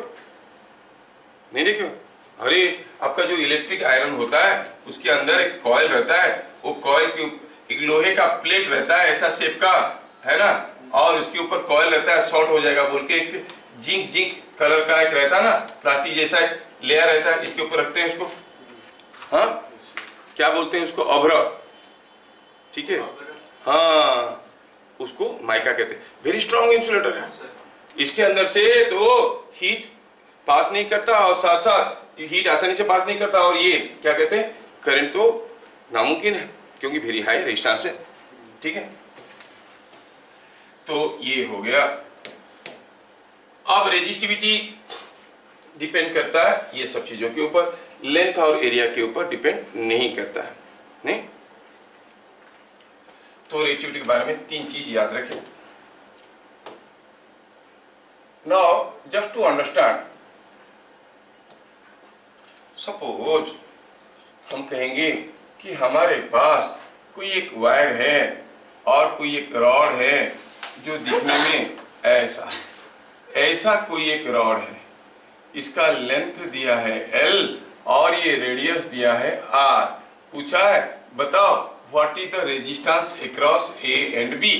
नहीं देखे हो? अरे आपका जो इलेक्ट्रिक आयरन होता है उसके अंदर एक कॉइल रहता है, वो कॉइल के का प्लेट रहता है ऐसा शेप का, है ना, और उसके ऊपर कॉइल रहता है, शॉर्ट हो जाएगा बोल के एक जिंक जिंक कलर का एक रहता है ना, प्लास्टिक जैसा एक लेयर रहता है, इसके ऊपर रखते हैं इसको, हाँ क्या बोलते हैं उसको, अभ्र, ठीक है, हाँ उसको माइका कहते हैं। वेरी स्ट्रॉन्ग इंसुलेटर है, इसके अंदर से तो हीट पास नहीं करता और साथ साथ हीट आसानी से पास नहीं करता, और ये क्या कहते हैं, करंट तो नामुमकिन है क्योंकि वेरी हाई रेजिस्टेंस है, ठीक है। तो ये हो गया। अब रेजिस्टिविटी डिपेंड करता है ये सब चीजों के ऊपर, लेंथ और एरिया के ऊपर डिपेंड नहीं करता है, नहीं। तो रेजिस्टिविटी के बारे में 3 चीज याद रखें। Now just to understand, suppose हम कहेंगे कि हमारे पास कोई एक वायर है और कोई एक रॉड है जो दिखने में ऐसा कोई एक रॉड है, इसका लेंथ दिया है L और ये रेडियस दिया है R। पूछा है बताओ what is the resistance across A and B।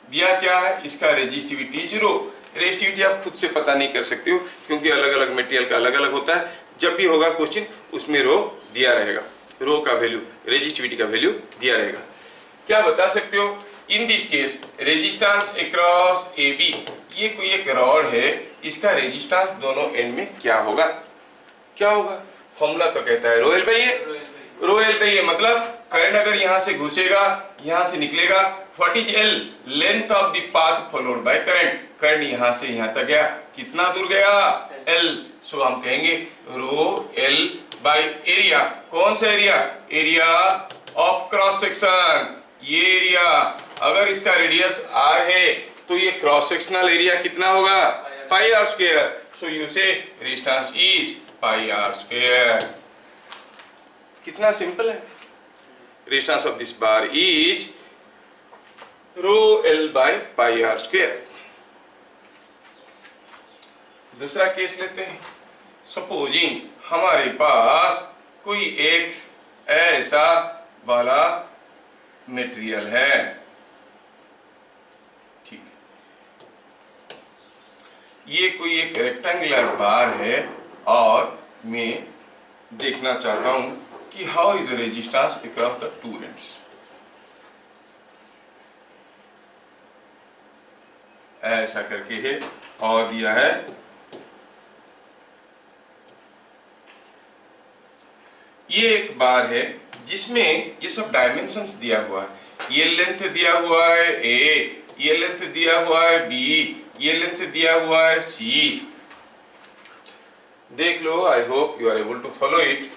दिया क्या है, इसका रेजिस्टिविटी 0। रेजिस्टिविटी आप खुद से पता नहीं कर सकते हो क्योंकि अलग अलग मटेरियल का अलग अलग होता है। जब भी होगा क्वेश्चन उसमें रो दिया रहेगा, रो का वैल्यू, रेजिस्टिविटी का वैल्यू दिया रहेगा। क्या बता सकते हो, in this case resistance across AB, ये कोई एक रॉड है, इसका रेजिस्टेंस दोनों एंड में क्या होगा, क्या होगा। फॉर्मूला तो कहता है rho L by A, rho L by A मतलब करंट अगर यहां से घुसेगा यहां से निकलेगा, what is L, length of the path followed by current. Current यहां से यहां तक गया, कितना दूर गया L। सो हम कहेंगे रो L बाई एरिया। कौन सा area, area of cross section, ये एरिया। अगर इसका रेडियस R है तो ये क्रॉस सेक्शनल एरिया कितना होगा, pi R square. So you say resistance is pi R square. कितना सिंपल है। Resistance of this bar is rho L by pi R square. दूसरा केस लेते हैं। सपोजिंग हमारे पास कोई एक ऐसा वाला मटेरियल है, ठीक, ये कोई एक रेक्टेंगुलर बार है और मैं देखना चाहता हूं कि how is the resistance across the two ends. ऐसा करके है और दिया है ये एक बार है जिसमें ये सब डायमेंशंस दिया हुआ है। ये लेंथ दिया हुआ है A, ये लेंथ दिया हुआ है B, ये लेंथ दिया हुआ है C। देख लो, I hope you are able to follow it.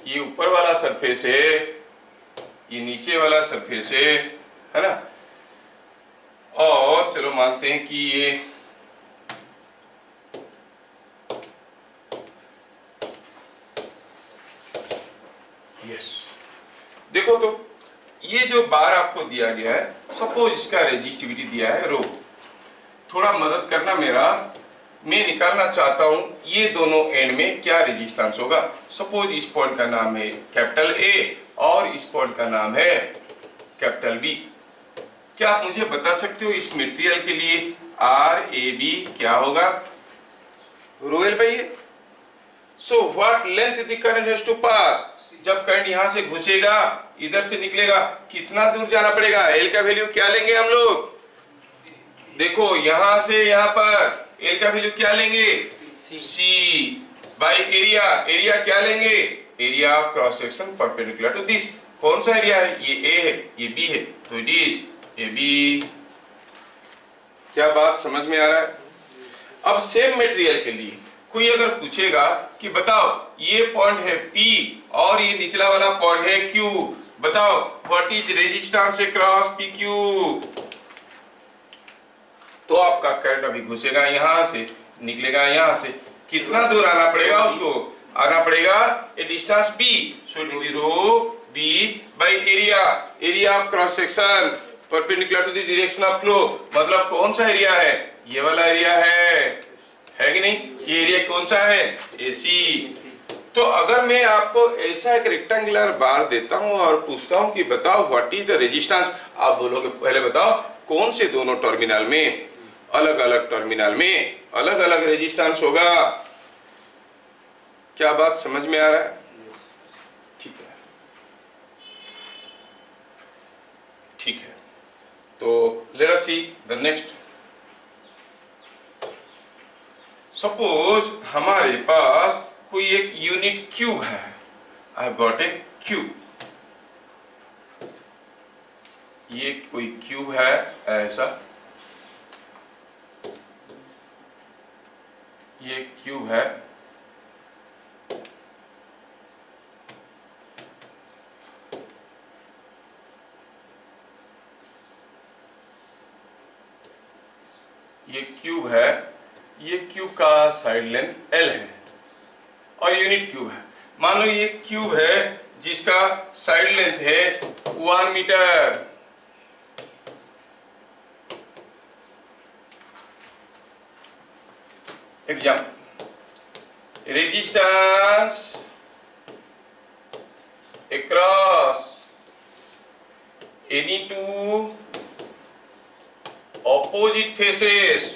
ये ऊपर वाला सरफेस है, ये नीचे वाला सरफेस है ना। और चलो मानते हैं कि ये देखो, तो ये जो बार आपको दिया गया है, सपोज इसका रेजिस्टिविटी दिया है रो। थोड़ा मदद करना मेरा, मैं निकालना चाहता हूं ये दोनों एंड में क्या रेजिस्टेंस होगा। सपोज इस पॉइंट का नाम है कैपिटल A और इस पॉइंट का नाम है कैपिटल B। क्या आप मुझे बता सकते हो इस मटेरियल के लिए RAB क्या होगा, rho L by A. So what length the current has to pass, जब करंट यहां से घुसेगा इधर से निकलेगा कितना दूर जाना पड़ेगा, L का वैल्यू क्या लेंगे हम लोग। देखो यहां से यहां पर L का वैल्यू क्या लेंगे, C बाई एरिया। एरिया क्या लेंगे, area of cross section perpendicular to this. कौन सा एरिया है, ये A है, ये B है, तो इट इज AB। क्या बात समझ में आ रहा है। अब सेम मटेरियल के लिए कोई अगर पूछेगा कि बताओ ये पॉइंट है P और ये निचला वाला पॉइंट है Q, बताओ what is resistance across PQ। तो आपका करंट अभी घुसेगा यहां से, निकलेगा यहां से, कितना दूर आना पड़ेगा, उसको आना पड़ेगा a distance B। So it will be rho B by area, area of cross section perpendicular to the direction of flow. मतलब कौन सा एरिया है, ये वाला एरिया है है कि नहीं? ये एरिया कौन सा है? AC। तो अगर मैं आपको ऐसा एक रेक्टेंगुलर बार देता हूं और पूछता हूं कि बताओ व्हाट इज द रेजिस्टेंस, आप बोलोगे पहले बताओ कौन से दोनों टर्मिनल में, अलग अलग टर्मिनल में अलग अलग रेजिस्टेंस होगा। क्या बात समझ में आ रहा है? ठीक है, ठीक है। तो let us see the next. Suppose हमारे पास कोई एक यूनिट क्यूब है। I have got a cube. ये कोई क्यूब है ऐसा, ये क्यूब है। ये क्यूब है, ये क्यूब का साइड लेंथ L है और यूनिट क्यूब है। मान लो ये क्यूब है जिसका साइड लेंथ है 1 metre. Example, resistance across any two opposite faces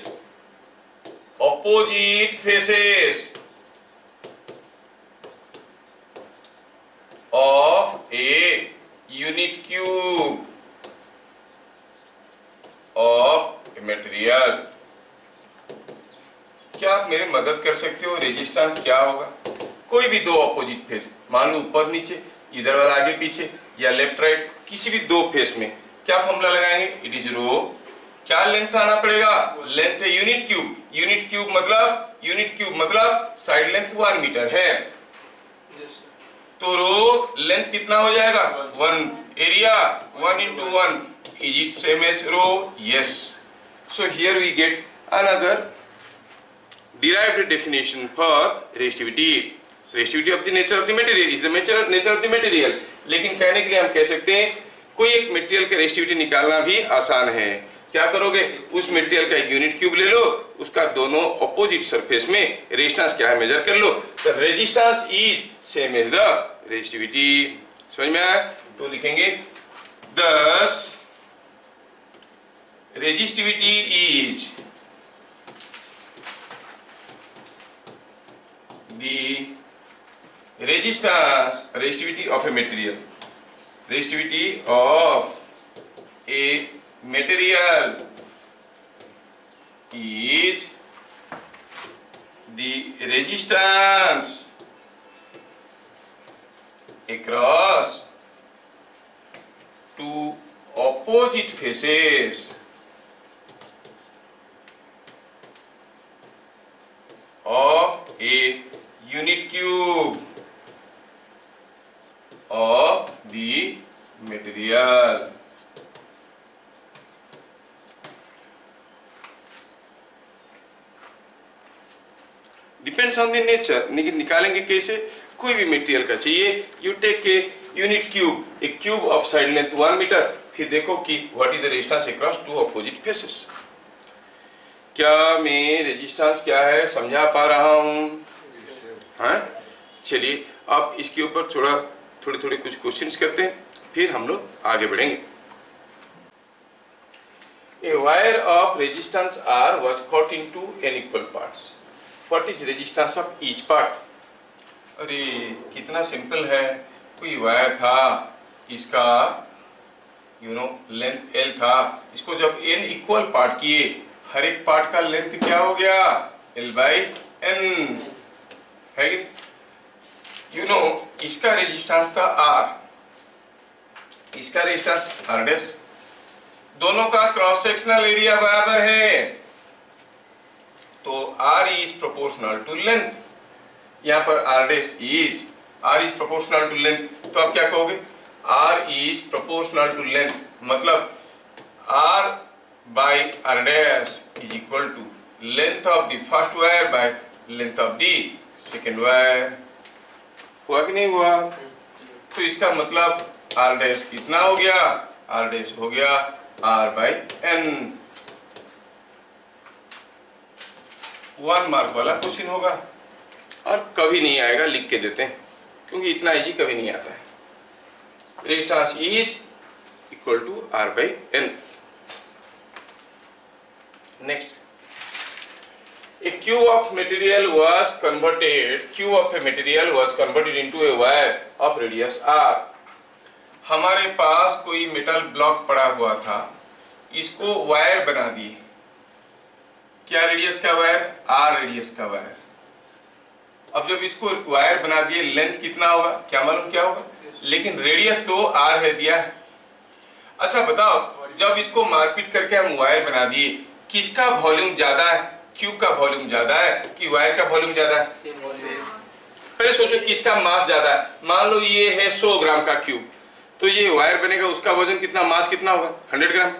of a unit cube of a material। क्या आप मेरी मदद कर सकते हो? रेजिस्टेंस क्या होगा? कोई भी दो ऑपोजिट फेस, मान लो ऊपर नीचे, इधर वाला आगे पीछे या लेफ्ट राइट, किसी भी दो फेस में क्या फॉर्मूला लगाएंगे? It is rho. क्या लेंथ आना पड़ेगा? लेंथ है यूनिट क्यूब। यूनिट क्यूब मतलब साइड लेंथ 1 मीटर है। तो रो लेंथ कितना हो जाएगा? 1। Area 1 into 1। Is it same as rho? Yes. So here we get another derived definition for resistivity। resistivity of the nature of the material is the nature of the material। लेकिन कहने के लिए हम कह सकते हैं कोई एक मटेरियल का रेजिस्टिविटी निकालना भी आसान है। क्या करोगे? उस मटेरियल का एक यूनिट क्यूब ले लो, उसका दोनों ऑपोजिट सरफेस में रेजिस्टेंस क्या है मेजर कर लो। The resistance is same as the resistivity. समझ में आया? तो लिखेंगे thus resistivity is the resistivity of a material is the resistance across two opposite faces of a unit cube of the material। Depends on the nature. निकालेंगे कैसे? कोई भी material का चाहिए, you take a unit cube, a cube of side length 1 metre, फिर देखो कि what is the resistance across two opposite faces. क्या मैं रेजिस्टेंस क्या है समझा पा रहा हूं? हाँ, चलिए अब इसके ऊपर थोड़े कुछ क्वेश्चंस करते हैं, फिर हम लोग आगे बढ़ेंगे। A wire of resistance R was cut into n equal parts. What is resistance of each part? अरे कितना सिंपल है। कोई वायर था, इसका लेंथ L था, इसको जब n इक्वल पार्ट किए, हर एक पार्ट का लेंथ क्या हो गया? L/n है कि? इसका रेजिस्टेंस था R, इसका रेजिस्टेंस R डैश। दोनों का क्रॉस सेक्शनल एरिया बराबर है, तो R is proportional to length. यहाँ पर R dash is proportional to length, तो आप क्या कहोगे? R is proportional to length, मतलब R by R dash is equal to length of the first wire by length of the second wire. हुआ कि नहीं हुआ? तो इसका मतलब R डैश कितना हो गया? R डैश हो गया R/n। 1 मार्क वाला क्वेश्चन होगा और कभी नहीं आएगा, लिख के देते हैं क्योंकि इतना इजी कभी नहीं आता है। Resistance is equal to R by N। Next, a cube of material was converted into a wire of radius R। हमारे पास कोई मेटल ब्लॉक पड़ा हुआ था, इसको वायर बना दिए। क्या रेडियस का वायर? R रेडियस का वायर। अब जब इसको वायर बना दिए, लेंथ कितना होगा क्या मालूम क्या होगा, लेकिन रेडियस तो R है दिया है। अच्छा बताओ, जब इसको मारपीट करके हम वायर बना दिए, किसका वॉल्यूम ज्यादा है? क्यूब का वॉल्यूम ज्यादा है कि वायर का वॉल्यूम ज्यादा है? पहले सोचो किसका मास ज्यादा है। मान लो ये है 100 ग्राम का क्यूब, तो ये वायर बनेगा, उसका वजन कितना, मास कितना होगा? 100 ग्राम।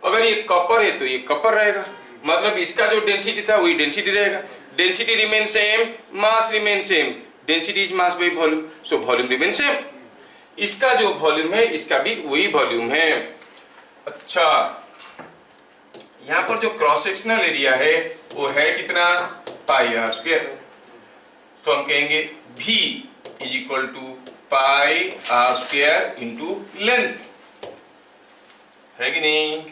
अगर ये कॉपर है तो ये कॉपर रहेगा, मतलब इसका जो डेंसिटी था वही डेंसिटी रहेगा। Density remain same, mass remain same. Density is mass by volume, so volume remain same. इसका जो वॉल्यूम है इसका भी वही वॉल्यूम है। अच्छा, यहाँ पर जो क्रॉस सेक्शनल एरिया है वो है कितना? Pi R square. तो हम कहेंगे V is equal to pi R square into length, है कि नहीं?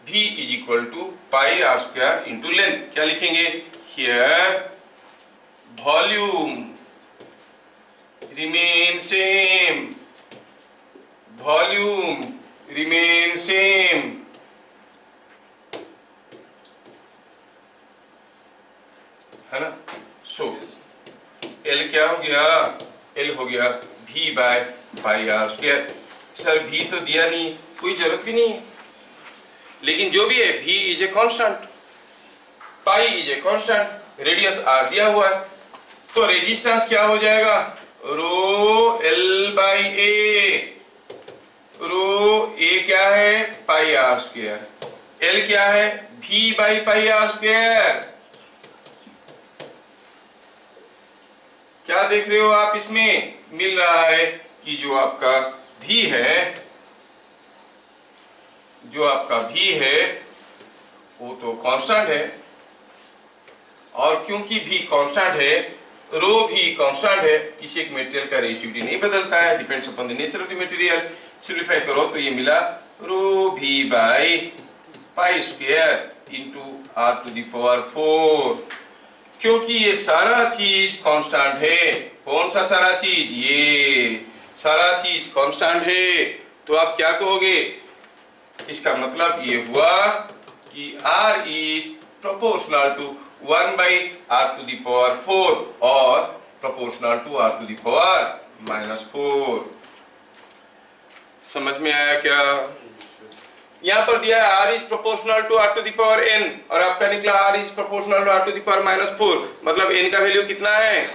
V is equal to pi R square into length. क्या लिखेंगे? Here volume remain same, volume remain same, है ना? सो L क्या हो गया? L हो गया V by pi R square. Sir V तो दिया नहीं, कोई जरूरत भी नहीं है, लेकिन जो भी है V is a constant, pi is a constant, radius R दिया हुआ है, तो रेजिस्टेंस क्या हो जाएगा? Rho L by A। Rho A क्या है? पाई आर स्क्वायर। L क्या है? V by pi R square. क्या देख रहे हो आप? इसमें मिल रहा है कि जो आपका V है, जो आपका V है वो तो कांस्टेंट है, और क्योंकि V कांस्टेंट है, रो भी कांस्टेंट है, किसी एक मटेरियल का रेजिस्टिविटी नहीं बदलता है, depends upon the nature of the material. Simplify करो तो ये मिला rho V by pi square into R to the power 4। क्योंकि ये सारा चीज कांस्टेंट है। कौन सा सारा चीज? ये सारा चीज कांस्टेंट है, तो आप क्या कहोगे? इसका मतलब ये हुआ कि R is proportional to 1 by R to the power 4 और proportional to R to the power -4। समझ में आया क्या? यहाँ पर दिया है R is proportional to R to the power n, और आपका निकला R is proportional to R to the power -4, मतलब n का वैल्यू कितना है?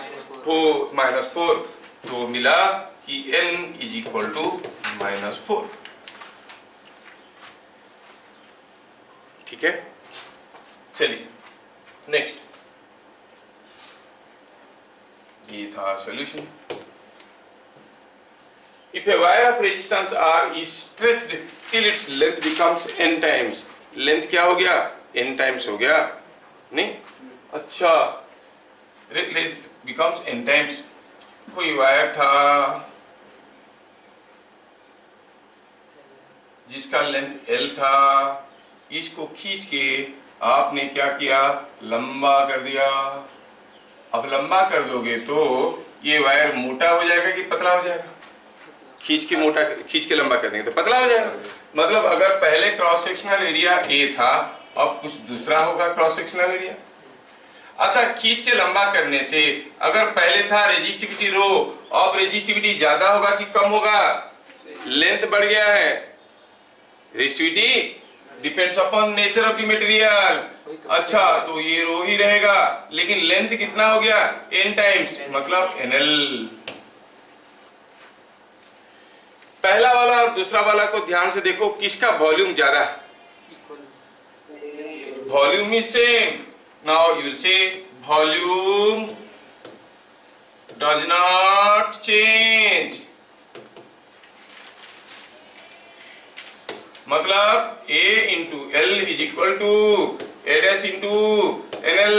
-4। तो मिला कि n इज इक्वल टू -4। ठीक है, चलिए नेक्स्ट, ये था solution. If a wire of resistance R is stretched till its length becomes n times, length क्या हो गया? n times हो गया, नहीं? अच्छा, length becomes n times। कोई वायर था जिसका लेंथ L था, इसको खींच के आपने क्या किया? लंबा कर दिया। अब लंबा कर दोगे तो ये वायर मोटा हो जाएगा कि पतला हो जाएगा? खींच के लंबा कर देंगे तो पतला हो जाएगा। मतलब अगर पहले क्रॉस सेक्शनल एरिया A था, अब कुछ दूसरा होगा क्रॉस सेक्शनल एरिया। अच्छा, खींच के लंबा करने से अगर पहले था रेजिस्टिविटी रो, अब रेजिस्टिविटी ज्यादा होगा कि कम होगा? लेंथ बढ़ गया है। Resistivity depends upon nature of the material. अच्छा, तो ये रो ही रहेगा, लेकिन लेंथ कितना हो गया? n टाइम्स, मतलब NL। पहला वाला और दूसरा वाला को ध्यान से देखो, किसका वॉल्यूम ज्यादा है? Volume is same. Now you will say volume does not change, मतलब A into L is equal to A dash into NL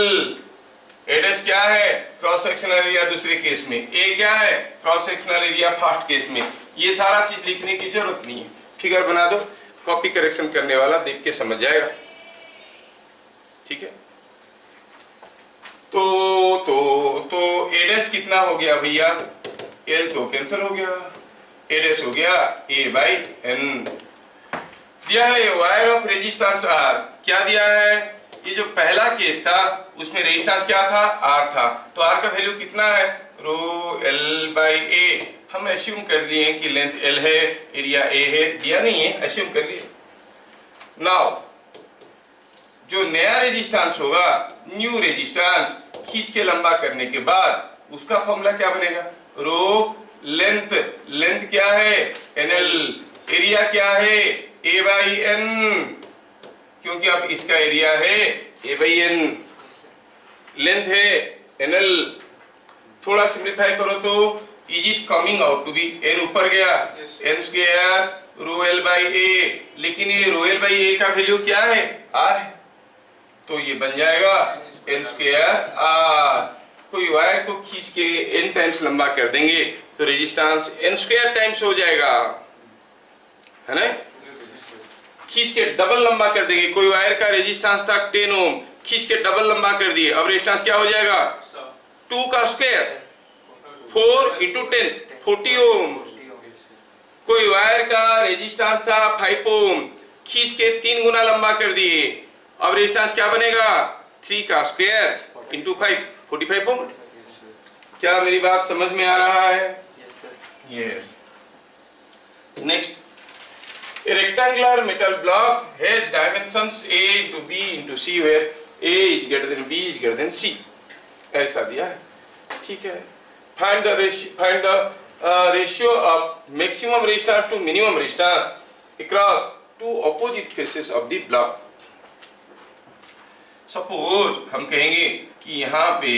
एडस क्या है, क्रॉस सेक्शनल एरिया दूसरे केस में, ए क्या है, cross sectional area first case में। ये सारा चीज लिखने की जरूरत नहीं है, फिगर बना दो, कॉपी करेक्शन करने वाला देख के समझ जाएगा, ठीक है। तो एडस कितना हो गया भैया, एल तो कैंसिल हो गया, एडस हो गया A/N। दिया है वायर ऑफ रेजिस्टेंस R, क्या दिया है, ये जो पहला केस था उसमें रेजिस्टेंस क्या था, R था, तो R का वैल्यू कितना है, रो L/A। हम एस्यूम कर लिए कि लेंथ L है, एरिया A है, दिया नहीं है, एस्यूम कर लिए। नाउ जो नया रेजिस्टेंस होगा, न्यू रेजिस्टेंस, खींच के लंबा करने के बाद उसका फॉर्मूला क्या बनेगा, रो लेंथ क्या है NL, एरिया क्या है A/N, क्योंकि अब इसका एरिया है A/N, लेंथ है NL। थोड़ा सिंप्लीफाई करो तो is it coming out to be, N ऊपर गया, N स्क्वायर रो L/A, लेकिन ये रो L/A का वैल्यू क्या है, R है, तो ये बन जाएगा N स्क्वायर R। कोई वायर को खींच के N टाइम्स लंबा कर देंगे तो रेजिस्टेंस N स्क्वायर टाइम्स हो जाएगा, है ना। खींच के डबल लंबा कर देंगे, कोई वायर का रेजिस्टेंस था 10 ओम, खींच के डबल लंबा कर दिए, अब रेजिस्टेंस क्या हो जाएगा, 2 का स्क्वायर 4 × 10 40 ओम। कोई वायर का रेजिस्टेंस था 5 ओम, खींच के 3 गुना लंबा कर दिए, अब रेजिस्टेंस क्या बनेगा, 3 का स्क्वायर × 5 45 ओम। क्या मेरी बात समझ में आ रहा है, yes. Next, a rectangular metal block has dimensions A × B × C where A is greater than B is greater than C, ऐसा दिया है, ठीक है। find the ratio of maximum resistance to minimum resistance across two opposite faces of the block। Suppose हम कहेंगे कि यहाँ पे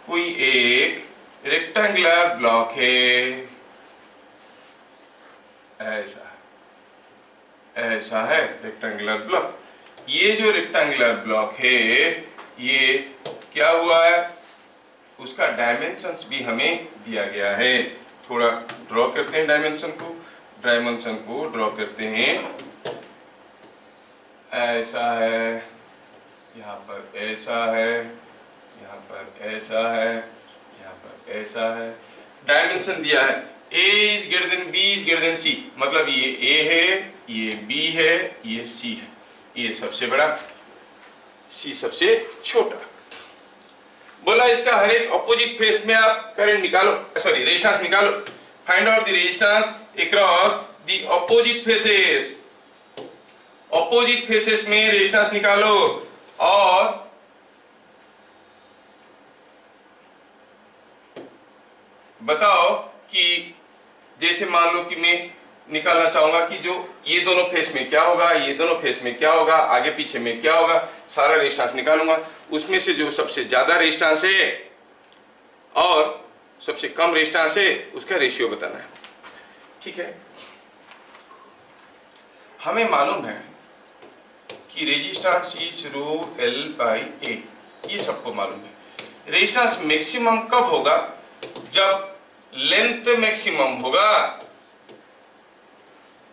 कोई एक रेक्टेंगुलर ब्लॉक है, ऐसा है रेक्टेंगुलर ब्लॉक। ये जो रेक्टेंगुलर ब्लॉक है ये क्या हुआ है, उसका डायमेंशंस भी हमें दिया गया है। थोड़ा ड्रॉ करते हैं डायमेंशन को ड्रॉ करते हैं। ऐसा है, यहाँ पर ऐसा है, यहाँ पर ऐसा है, यहाँ पर ऐसा है। डायमेंशन दिया है A is greater than B is greater than C, मतलब ये A है, ये B है, ये C है, ये सबसे बड़ा, C सबसे छोटा। बोला इसका हर एक ऑपोजिट फेस में आप करंट निकालो, सॉरी रेजिस्टेंस निकालो। Find out the resistance across the opposite faces. Opposite faces में रेजिस्टेंस निकालो और बताओ कि जैसे मान लो कि मैं निकालना चाहूंगा कि जो ये दोनों फेस में क्या होगा, ये दोनों फेस में क्या होगा, आगे पीछे में क्या होगा, सारा रेजिस्टेंस निकालूंगा। उसमें से जो सबसे ज्यादा रेजिस्टेंस है और सबसे कम रेजिस्टेंस है उसका रेशियो बताना है, ठीक है। हमें मालूम है कि रेजिस्टेंस इज रो L/A, ये सबको मालूम है। रेजिस्टेंस मैक्सिमम कब होगा, जब लेंथ मैक्सिमम होगा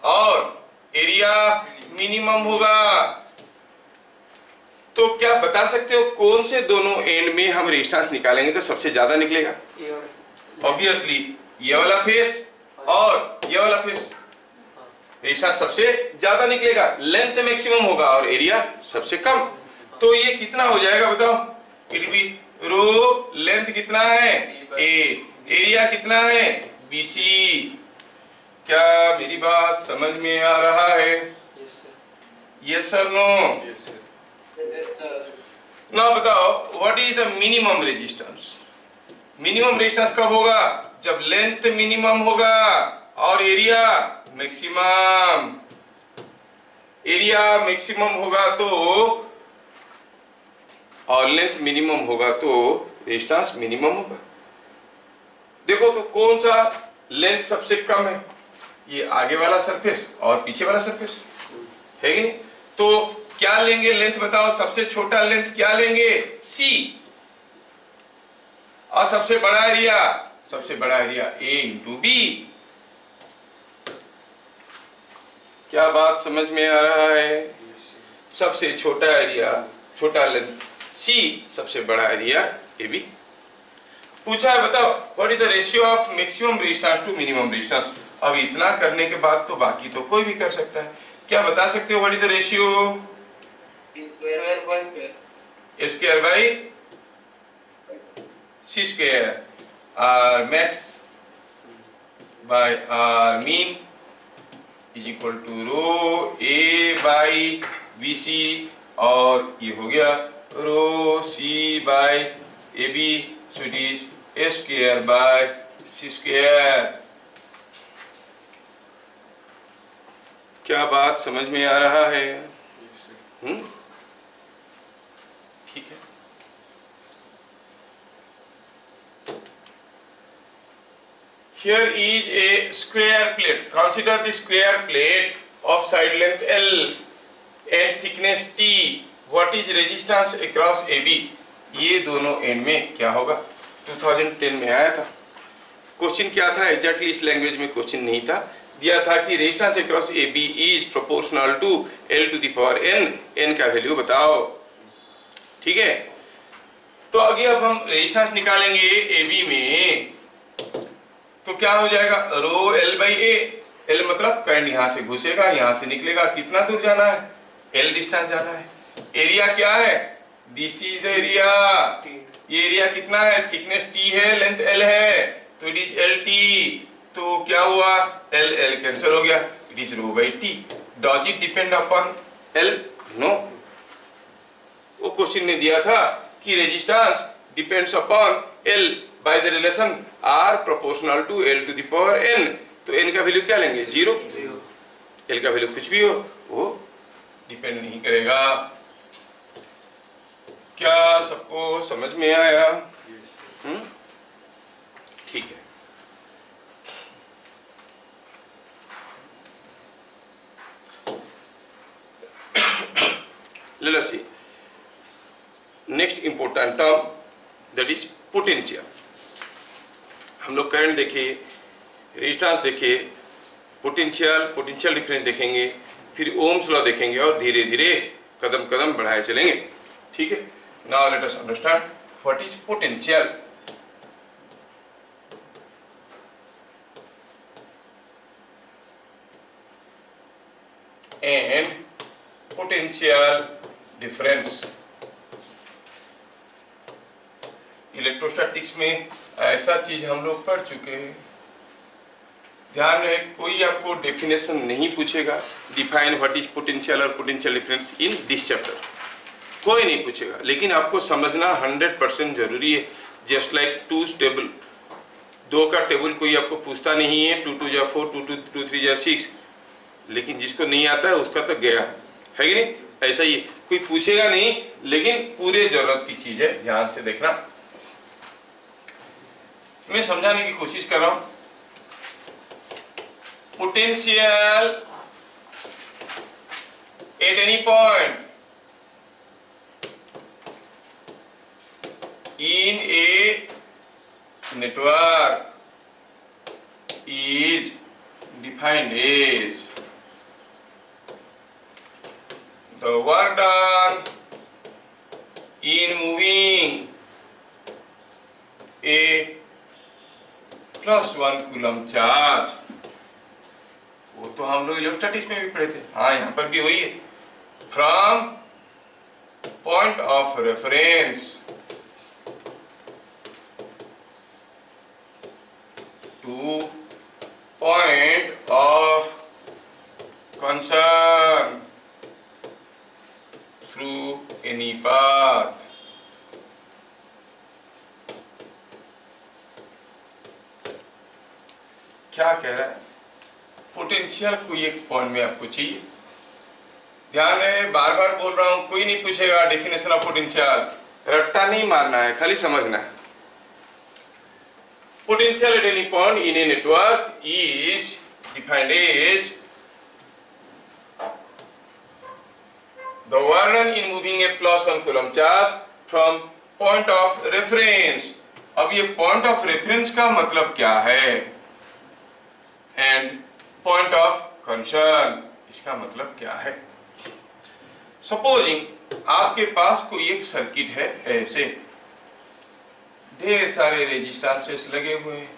और एरिया मिनिमम होगा। तो क्या बता सकते हो कौन से दोनों एंड में हम रेजिस्टेंस निकालेंगे तो सबसे ज्यादा निकलेगा? ऑब्वियसली ये वाला फेस और ये वाला फेस, रेजिस्टेंस सबसे ज्यादा निकलेगा, लेंथ मैक्सिमम होगा और एरिया सबसे कम। तो ये कितना हो जाएगा बताओ? इट बी रो लेंथ कितना है A, एरिया कितना है BC। क्या मेरी बात समझ में आ रहा है? Yes sir, no? ना बताओ what is the minimum resistance? Minimum resistance कब होगा? जब लेंथ मिनिमम होगा और एरिया मैक्सिमम। एरिया मैक्सिमम होगा तो और लेंथ मिनिमम होगा तो रेजिस्टेंस मिनिमम होगा। देखो तो कौन सा लेंथ सबसे कम है? ये आगे वाला सरफेस और पीछे वाला सरफेस है कि नहीं? तो क्या लेंगे लेंथ बताओ, सबसे छोटा लेंथ क्या लेंगे सी, और सबसे बड़ा एरिया ए इंटू बी। क्या बात समझ में आ रहा है? सबसे छोटा एरिया, छोटा लेंथ सी, सबसे बड़ा एरिया ए बी। पूछा है बताओ what is the ratio of maximum resistance to minimum resistance. अब इतना करने के बाद तो बाकी तो कोई भी कर सकता है। क्या बता सकते हो what is the ratio? Square by C square, R max by R mean is equal to rho A by B C, और ये हो गया rho C by A B, so it is A square by C square. क्या बात समझ में आ रहा है? ठीक है। Here is a square plate. Consider the square plate of side length L and thickness T. What is resistance across AB? ये दोनों एंड में क्या होगा? 2010 में आया था। क्वेश्चन क्या था एग्जैक्टली इस लैंग्वेज में क्वेश्चन नहीं था, दिया था कि resistance across A B is proportional to L to the power N, N का वैल्यू बताओ। ठीक है, तो आगे अब हम रेजिस्टेंस निकालेंगे ए बी में, तो क्या हो जाएगा rho L by A, L मतलब करंट यहां से घुसेगा यहां से निकलेगा, कितना दूर जाना है एल डिस्टेंस जाना है। एरिया क्या है, दिस इज द एरिया, ये एरिया कितना है, थिकनेस टी है, लेंथ एल है, तो इट इज एल टी। तो क्या हुआ एल एल कैंसिल हो गया, it is rho by T. Does it depend upon L? No. वो क्वेश्चन ने दिया था कि resistance depends upon L by the relation R proportional to L to the power N. तो एन का value क्या लेंगे, जीरो। एल का वैल्यू कुछ भी हो वो डिपेंड नहीं करेगा। क्या सबको समझ में आया? ठीक है। Let us see next important term, that is potential. हम लोग करंट देखे, रेजिस्टेंस देखे, पोटेंशियल डिफरेंस देखेंगे, फिर ओम्स लॉ देखेंगे और धीरे धीरे कदम कदम बढ़ाए चलेंगे। ठीक है, now let us understand what is potential. And potential difference. Electrostatics में ऐसा चीज हम लोग पढ़ चुके हैं, ध्यान रहे कोई आपको डेफिनेशन नहीं पूछेगा डिफाइन व्हाट इज पोटेंशियल और potential difference in this chapter, कोई नहीं पूछेगा, लेकिन आपको समझना 100% जरूरी है। जस्ट लाइक टू टेबल, दो का टेबल कोई आपको पूछता नहीं है, 2 2 जा 4, 2 3 जा 6, लेकिन जिसको नहीं आता है उसका तो गया है कि नहीं, ऐसा ही कोई पूछेगा नहीं, लेकिन पूरे जरूरत की चीज है, ध्यान से देखना। मैं समझाने की कोशिश कर रहा हूं। Potential at any point in a network is defined as the work done in moving a +1 coulomb charge. वो तो हम लोग इलेक्ट्रोस्टैटिक्स में भी पढ़े थे, हाँ यहाँ पर भी वही है। From point of reference to point of concern through any path। क्या कह रहा है, पोटेंशियल कोई एक पॉइंट में आपको चाहिए, ध्यान रहे बार बार बोल रहा हूं, कोई नहीं पूछेगा डेफिनेशन ऑफ पोटेंशियल, रट्टा नहीं मारना है, खाली समझना है। Potential at any point in a network is defined as the work done in moving A +1 coulomb charge from point of reference. अब ये पॉइंट ऑफ रेफरेंस का मतलब क्या है, एंड पॉइंट ऑफ कंसर्न इसका मतलब क्या है। सपोजिंग आपके पास कोई एक सर्किट है, ऐसे ढेर सारे रेजिस्टेंसेस लगे हुए हैं,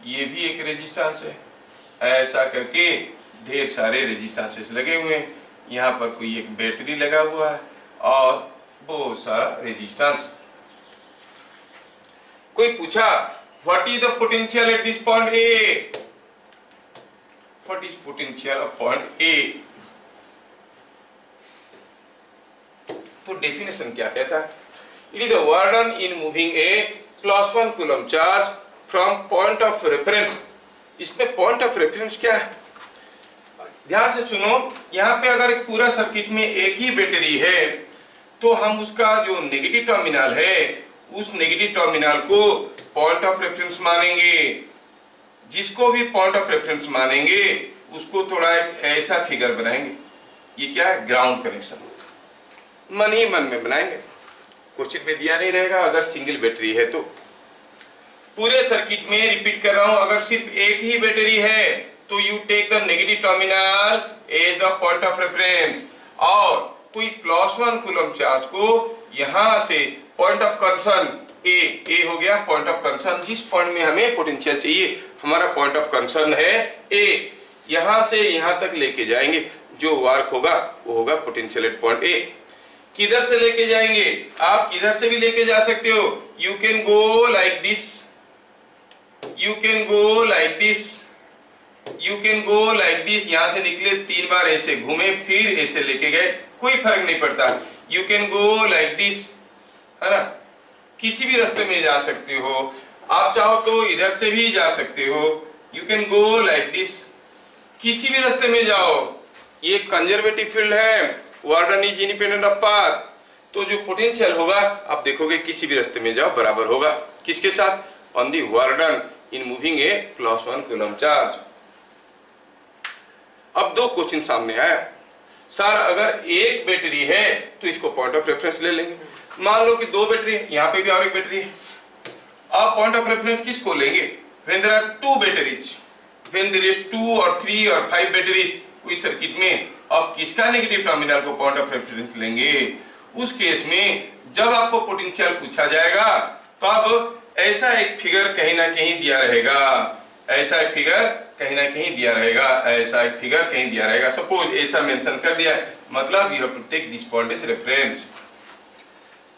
ये भी एक रेजिस्टेंस है, ऐसा करके ढेर सारे रेजिस्टेंसेस लगे हुए हैं, यहाँ पर कोई एक बैटरी लगा हुआ है और बहुत सारा रेजिस्टेंस। कोई पूछा what is the potential at this point A, what is potential of point A, तो डेफिनेशन क्या कहता है, it is the work done in moving A +1 coulomb charge from point of reference. इसमें पॉइंट ऑफ रेफरेंस क्या है, ध्यान से सुनो, यहाँ पे अगर एक पूरा सर्किट में एक ही बैटरी है तो हम उसका जो नेगेटिव टर्मिनल है उस नेगेटिव टर्मिनल को पॉइंट ऑफ रेफरेंस मानेंगे। जिसको भी पॉइंट ऑफ रेफरेंस मानेंगे उसको थोड़ा एक ऐसा फिगर बनाएंगे, ये क्या है, ग्राउंड कनेक्शन, मन ही मन में बनाएंगे, क्वेश्चन में दिया नहीं रहेगा अगर सिंगल बैटरी है तो। पूरे सर्किट में रिपीट कर रहा हूं, अगर सिर्फ एक ही बैटरी है तो you take the negative terminal as the point of reference, और कोई +1 कूलम चार्ज को यहां से पॉइंट ऑफ कंसर्न ए हो गया पॉइंट ऑफ कंसर्न, जिस पॉइंट में हमें पोटेंशियल चाहिए, हमारा पॉइंट ऑफ कंसर्न है ए, यहां से यहां तक लेके जाएंगे, जो वर्क होगा वो होगा पोटेंशियल एट पॉइंट ए। किधर से लेके जाएंगे, आप किधर से भी लेके जा सकते हो, you can go like this, you can go like this, you can go like this, यहां से निकले 3 बार ऐसे घूमे फिर ऐसे लेके गए, कोई फर्क नहीं पड़ता, you can go like this, है ना, किसी भी रास्ते में जा सकते हो, आप चाहो तो इधर से भी जा सकते हो, you can go like this, किसी भी रास्ते में जाओ, ये कंजर्वेटिव फील्ड है, work done is independent of path, तो जो पोटेंशियल होगा आप देखोगे किसी भी रास्ते में जाओ बराबर होगा, किसके साथ, on the work done in moving A +1 coulomb charge. अब दो क्वेश्चन सामने आया, सर अगर एक बैटरी है तो इसको पॉइंट ऑफ रेफरेंस ले लेंगे, मान लो कि 2 बैटरी है, यहाँ पे भी और एक बैटरी है, आप पॉइंट ऑफ रेफरेंस किसको लेंगे, when there are 2 batteries, when there is 2 और 3 और 5 बैटरीज कोई सर्किट में, आप किसका नेगेटिव टर्मिनल को पॉइंट ऑफ रेफरेंस लेंगे। उस केस में जब आपको पोटेंशियल पूछा जाएगा तो अब ऐसा एक फिगर कहीं ना कहीं दिया रहेगा, ऐसा एक फिगर कहीं ना कहीं दिया रहेगा, ऐसा एक फिगर कहीं दिया रहेगा, सपोज ऐसा मेंशन कर दिया, मतलब you have to take this point as reference.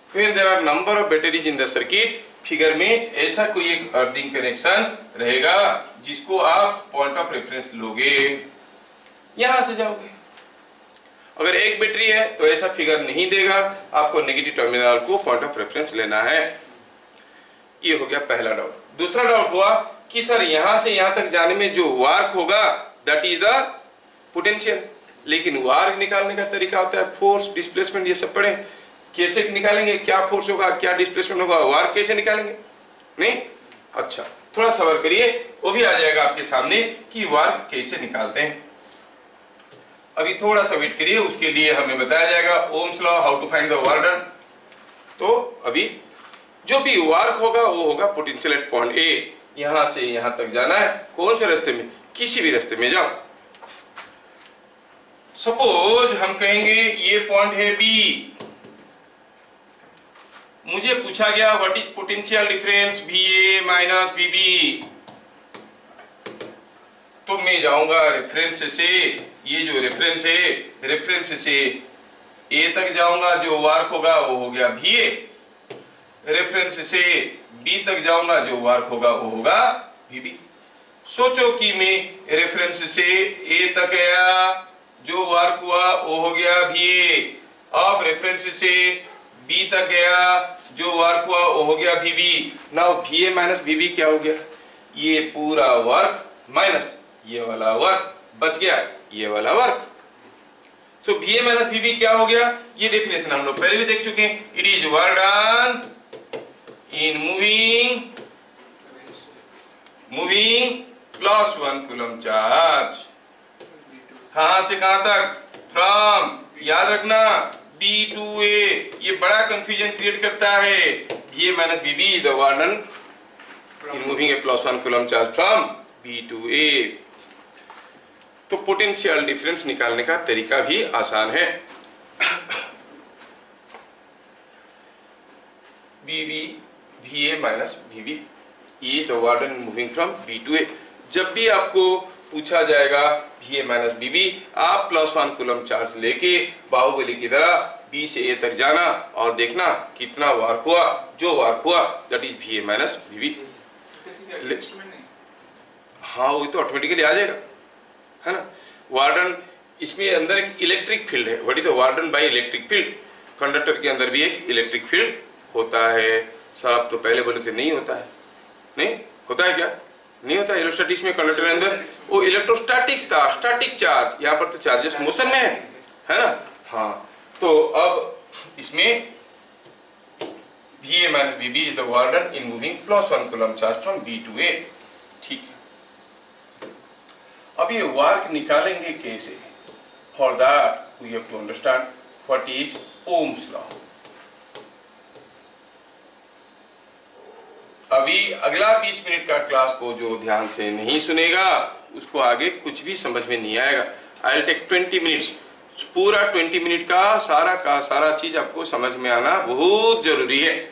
When there are number of batteries in the circuit, figure में ऐसा कोई एक अर्थिंग कनेक्शन रहेगा जिसको आप पॉइंट ऑफ रेफरेंस लोगे, यहां से जाओगे। अगर एक बैटरी है तो ऐसा फिगर नहीं देगा, आपको नेगेटिव टर्मिनल को पॉइंट ऑफ रेफरेंस लेना है। ये हो गया पहला डाउट। दूसरा डाउट हुआ कि सर यहां से यहां तक जाने में जो वर्क होगा दैट इज द पोटेंशियल, लेकिन वर्क निकालने का तरीका होता है फोर्स, डिस्प्लेसमेंट, ये सब पढ़े, कैसे निकालेंगे, क्या फोर्स होगा, क्या डिस्प्लेसमेंट होगा, वर्क कैसे निकालेंगे, नहीं, अच्छा थोड़ा सब्र करिए, वो भी आ जाएगा आपके सामने कि वर्क कैसे निकालते हैं। अभी थोड़ा सा वेट करिए, उसके लिए हमें बताया जाएगा Ohm's law, how to find the work done. तो अभी जो भी वर्क होगा वो होगा पोटेंशियल एट पॉइंट ए, यहां से यहां तक जाना है, कौन से रास्ते में, किसी भी रास्ते में जाओ। सपोज हम कहेंगे ये पॉइंट है बी, मुझे पूछा गया what is potential difference VA minus VB, तो मैं जाऊंगा रेफरेंस से, ये जो रेफरेंस है, रेफरेंस से ए तक जाऊंगा, जो वर्क होगा वो हो गया VA, रेफरेंस से बी तक जाऊंगा, जो वर्क होगा वो होगा VB। सोचो कि मैं रेफरेंस से ए तक गया, जो वर्क हुआ वो हो गया VA, अब रेफरेंस से बी तक गया, जो वर्क हुआ वो हो गया VB। Now VA minus VB क्या हो गया, ये पूरा वर्क माइनस ये वाला वर्क, बच गया ये वाला वर्क। सो VA माइनस VB क्या हो गया, ये डेफिनेशन हम लोग पहले भी देख चुके हैं, it is work done in moving +1 coulomb charge, कहां से कहां तक, फ्रॉम, याद रखना B2A, ये बड़ा कंफ्यूजन क्रिएट करता है। VA minus BB is the warden in moving A +1 coulomb charge from B2A। तो पोटेंशियल डिफरेंस निकालने का तरीका भी आसान है। VA minus BB is the warden moving from B2A। जब भी आपको पूछा जाएगा VA माइनस BB, आप +1 कूलम चार्ज लेके बाहुबली की तरह B से A तक जाना और देखना कितना वार्क हुआ। जो वार्क हुआ that is VA minus BB। हाँ, वो तो ऑटोमेटिकली आ जाएगा, है ना। वार्डन, इसमें अंदर एक इलेक्ट्रिक फील्ड है। What is the warden by electric field? Conductor के अंदर भी एक इलेक्ट्रिक फील्ड होता है। सर आप तो पहले बोले थे नहीं होता है। नहीं होता है क्या? नहीं होता। इलेक्ट्रोस्टैटिक्स में कंडक्टर के अंदर वो इलेक्ट्रोस्टैटिक्स था, स्टैटिक चार्ज। यहाँ पर तो चार्जेस मोशन में है ना। हाँ, तो अब इसमें VA minus BB is the warden in moving +1 coulomb charge from B to A। ठीक है, अब ये वार्क निकालेंगे कैसे? For that we have to understand what is Ohm's law. अभी अगला 20 मिनट का क्लास को जो ध्यान से नहीं सुनेगा उसको आगे कुछ भी समझ में नहीं आएगा। आई विल टेक 20 मिनट्स, पूरा 20 मिनट का सारा चीज आपको समझ में आना बहुत जरूरी है।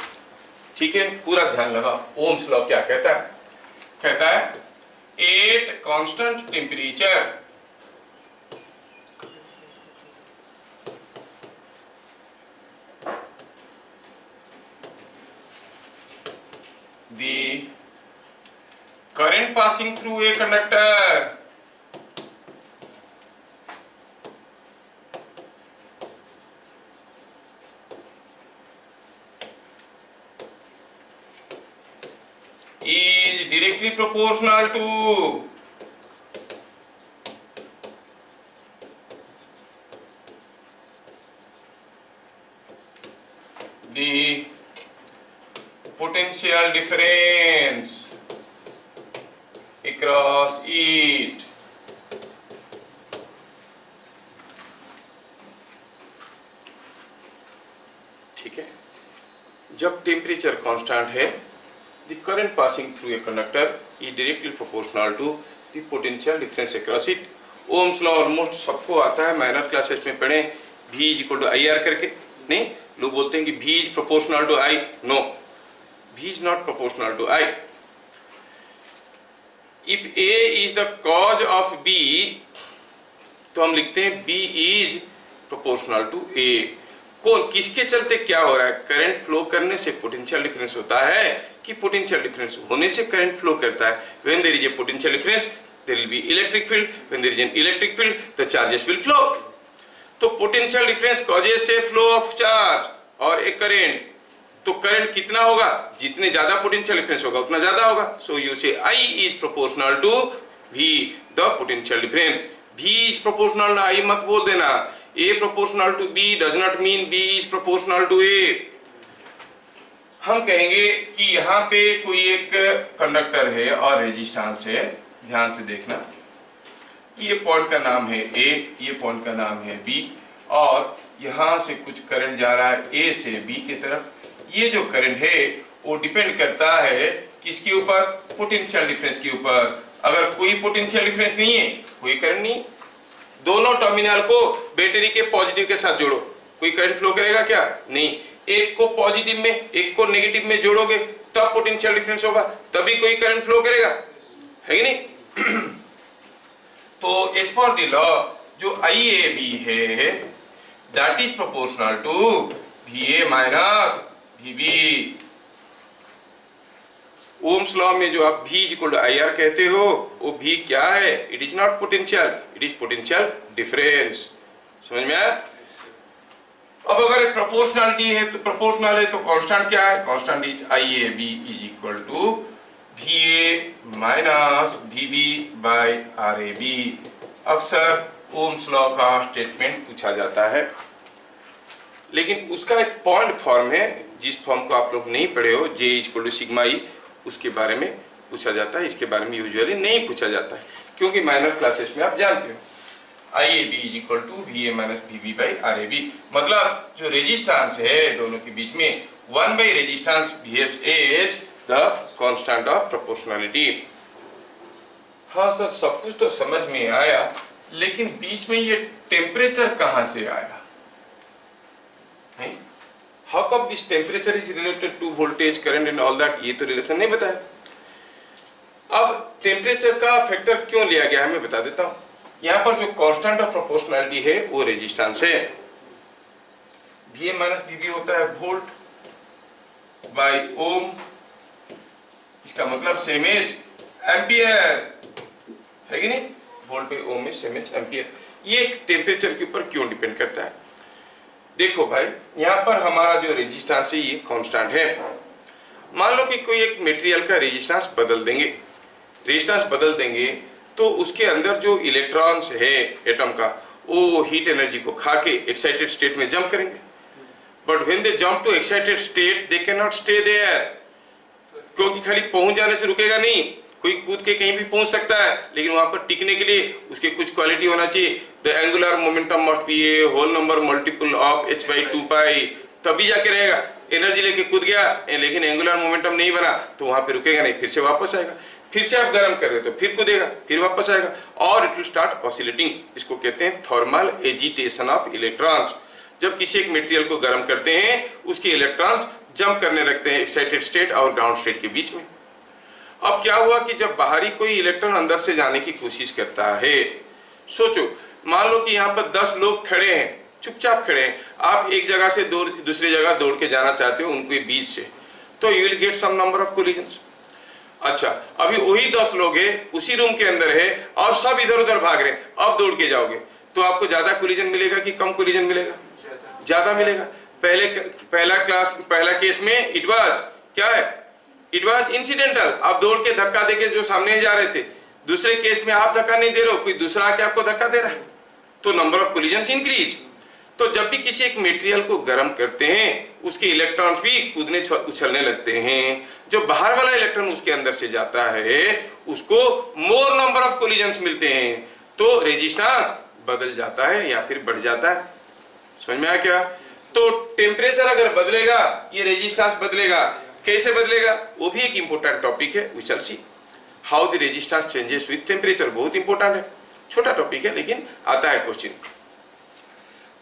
ठीक है, पूरा ध्यान लगाओ। ओम्स लॉ क्या कहता है? कहता है eight constant temperature the current passing through a conductor is directly proportional to the potential difference across it। ठीक है, जब टेम्परेचर कांस्टेंट है, the current passing through a conductor is directly proportional to the potential difference across it. Ohm's law almost सबको आता है, minor classes में पढ़े। V is equal to IR करके। नहीं, लोग बोलते हैं कि V is proportional to I। No, V is not proportional to I। If A is the cause of B, तो हम लिखते हैं B is proportional to A। कौन, किसके चलते क्या हो रहा है? करंट फ्लो करने से पोटेंशियल डिफरेंस होता है कि पोटेंशियल डिफरेंस होने से करंट फ्लो करता है? When there is a potential difference, there will be electric field. When there is an electric field, the charges will flow। तो पोटेंशियल डिफरेंस कॉजेस से फ्लो ऑफ चार्ज और एक current. तो current कितना होगा? जितने ज्यादा पोटेंशियल डिफरेंस होगा उतना ज्यादा होगा। So you say I is proportional to V, the potential difference. V is proportional to I मत बोल देना। A proportional to B does not mean B is proportional to A। हम कहेंगे कि यहाँ पे कोई एक कंडक्टर है और रेजिस्टेंस है। ध्यान से देखना, ये पॉइंट का नाम है A, ये पॉइंट का नाम है B, और यहाँ से कुछ करंट जा रहा है A से B की तरफ। ये जो करंट है वो डिपेंड करता है किसके ऊपर? पोटेंशियल डिफरेंस के ऊपर। अगर कोई पोटेंशियल डिफरेंस नहीं है, कोई करंट नहीं। दोनों टर्मिनल को बैटरी के पॉजिटिव के साथ जोड़ो, कोई करंट फ्लो करेगा क्या? नहीं। एक को पॉजिटिव में, एक को नेगेटिव में जोड़ोगे तब पोटेंशियल डिफरेंस होगा, तभी कोई करंट फ्लो करेगा, है कि नहीं? तो एज पर द लॉ जो IAB है that is proportional to VA minus BB। Ohm's law में जो आप V इक्वल टू IR कहते हो, वो V क्या है? It is not potential, it is potential difference. समझ में आया? अब अगर प्रोपोर्शनलिटी है तो प्रोपोर्शनल है तो कांस्टेंट क्या है? Constant is IAB is equal to VA minus BB by RAB। अक्सर ओम्स लॉ का स्टेटमेंट पूछा जाता है, लेकिन उसका एक पॉइंट फॉर्म है जिस फॉर्म को आप लोग नहीं पढ़े हो, J equal to sigma E, उसके बारे में पूछा जाता है। इसके बारे में यूजुअली नहीं पूछा जाता है क्योंकि माइनर क्लासेस में आप जानते हो। IAB is equal to VA minus VB by RAB। मतलब जो रेजिस्टेंस है दोनों के बीच में 1 by resistance VA is the constant of proportionality. हाँ सर, सब कुछ तो समझ में आया, लेकिन बीच में ये टेम्परेचर कहां से आया? नहीं, how come this temperature is related to voltage, current and all that, ये तो रिलेशन नहीं बताया। अब टेम्परेचर का फैक्टर क्यों लिया गया है मैं बता देता हूं। यहां पर जो कांस्टेंट ऑफ प्रोपोर्शनलिटी है वो रेजिस्टेंस है। VA माइनस VB होता है वोल्ट बाय ओम, इसका मतलब सेम इज एम्पियर, है कि नहीं? वोल्ट बाय ओम में सेम इज एम्पियर। ये टेम्परेचर के ऊपर क्यों डिपेंड करता है? देखो भाई, यहाँ पर हमारा जो रेजिस्टेंस है ये कांस्टेंट है। मान लो कि कोई एक मटेरियल का रेजिस्टेंस बदल देंगे, रेजिस्टेंस बदल देंगे तो उसके अंदर जो इलेक्ट्रॉन्स है एटम का, वो हीट एनर्जी को खा के एक्साइटेड स्टेट में जंप करेंगे। But when they jump to excited state they can not stay there, क्योंकि खाली पहुंच जाने से रुकेगा नहीं। कोई कूद के कहीं भी पहुंच सकता है, लेकिन वहां पर टिकने के लिए उसके कुछ क्वालिटी होना चाहिए। The angular momentum must be a whole number multiple of h/2π, तभी जाके रहेगा। एनर्जी लेके कूद गया लेकिन एंगुलर मोमेंटम नहीं बना तो वहां पे रुकेगा नहीं, फिर से वापस आएगा। फिर से आप गर्म कर रहे हो तो फिर कूदेगा, फिर वापस आएगा और इट विल स्टार्ट ऑसिलेटिंग। इसको कहते हैं थर्मल एजिटेशन ऑफ इलेक्ट्रॉन्स। जब किसी एक मटेरियल को गर्म करते हैं उसके इलेक्ट्रॉन्स जंप करने लगते हैं एक्साइटेड स्टेट और ग्राउंड स्टेट के बीच में। अब क्या हुआ कि जब बाहरी कोई इलेक्ट्रॉन अंदर से जाने की कोशिश करता है, सोचो मान लो कि यहाँ पर 10 लोग खड़े हैं, चुपचाप खड़े हैं, आप एक जगह से दूसरी जगह दौड़ के जाना चाहते हो उनके बीच से, तो you will get some number of collisions. अच्छा, अभी वही 10 लोग हैं, उसी रूम के अंदर है और सब इधर उधर भाग रहे हैं, अब दौड़ के जाओगे तो आपको ज्यादा कोलिजन मिलेगा कि कम कोलिजन मिलेगा? ज्यादा मिलेगा। पहला केस में इट वाज क्या है? इट वाज इंसिडेंटल, आप दौड़ के धक्का देके जो सामने जा रहे थे। दूसरे केस में आप धक्का नहीं दे रहे हो, कोई दूसरा आके आपको धक्का दे रहा है, तो नंबर ऑफ कोलिजन्स इंक्रीज। तो जब भी किसी एक मटेरियल को गर्म करते हैं उसके इलेक्ट्रॉन्स भी कूदने उछलने लगते हैं। जो बाहर वाला इलेक्ट्रॉन उसके अंदर से जाता है उसको मोर नंबर ऑफ कोलिजन्स मिलते हैं, तो रेजिस्टेंस बदल जाता है या फिर बढ़ जाता है। समझ में आया क्या? तो टेम्परेचर अगर बदलेगा ये रेजिस्टेंस बदलेगा। कैसे बदलेगा वो भी एक इंपॉर्टेंट टॉपिक है, we shall see how the resistance changes with temperature. बहुत इंपॉर्टेंट है, छोटा टॉपिक है लेकिन आता है क्वेश्चन।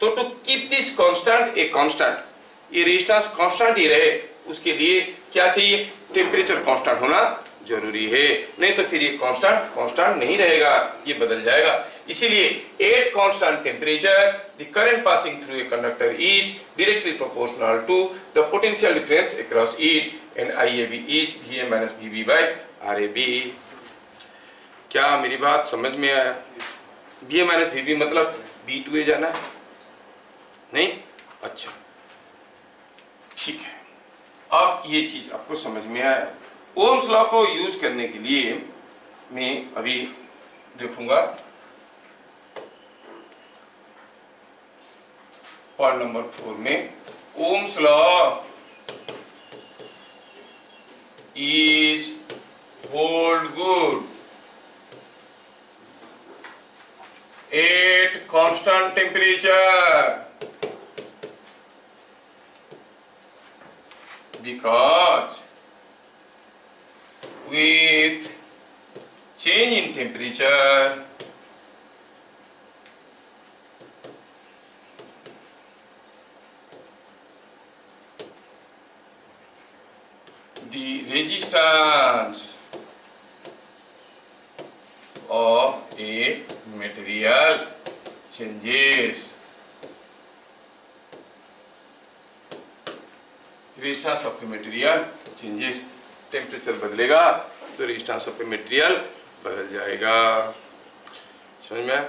तो to keep this constant a constant, ये रेजिस्टेंस कांस्टेंट ही रहे उसके लिए क्या चाहिए? टेम्परेचर कांस्टेंट होना जरूरी है, नहीं तो फिर ये कांस्टेंट नहीं रहेगा, ये बदल जाएगा। इसीलिए at constant temperature the current passing through a conductor is directly proportional to the potential difference across it and IAB is VA minus VB by RAB। क्या मेरी बात समझ में आया? VA माइनस VB मतलब B2A जाना है? नहीं? अच्छा ठीक है, अब ये चीज आपको समझ में आया। ओम्स लॉ को यूज करने के लिए मैं अभी देखूंगा पॉइंट नंबर 4 में, Ohm's law is hold good at constant temperature because with change in temperature the resistance of a material changes। Resistance of a material changes, temperature बदलेगा तो रेजिस्टेंस ऑफ ए मटेरियल बदल जाएगा। समझ में आया?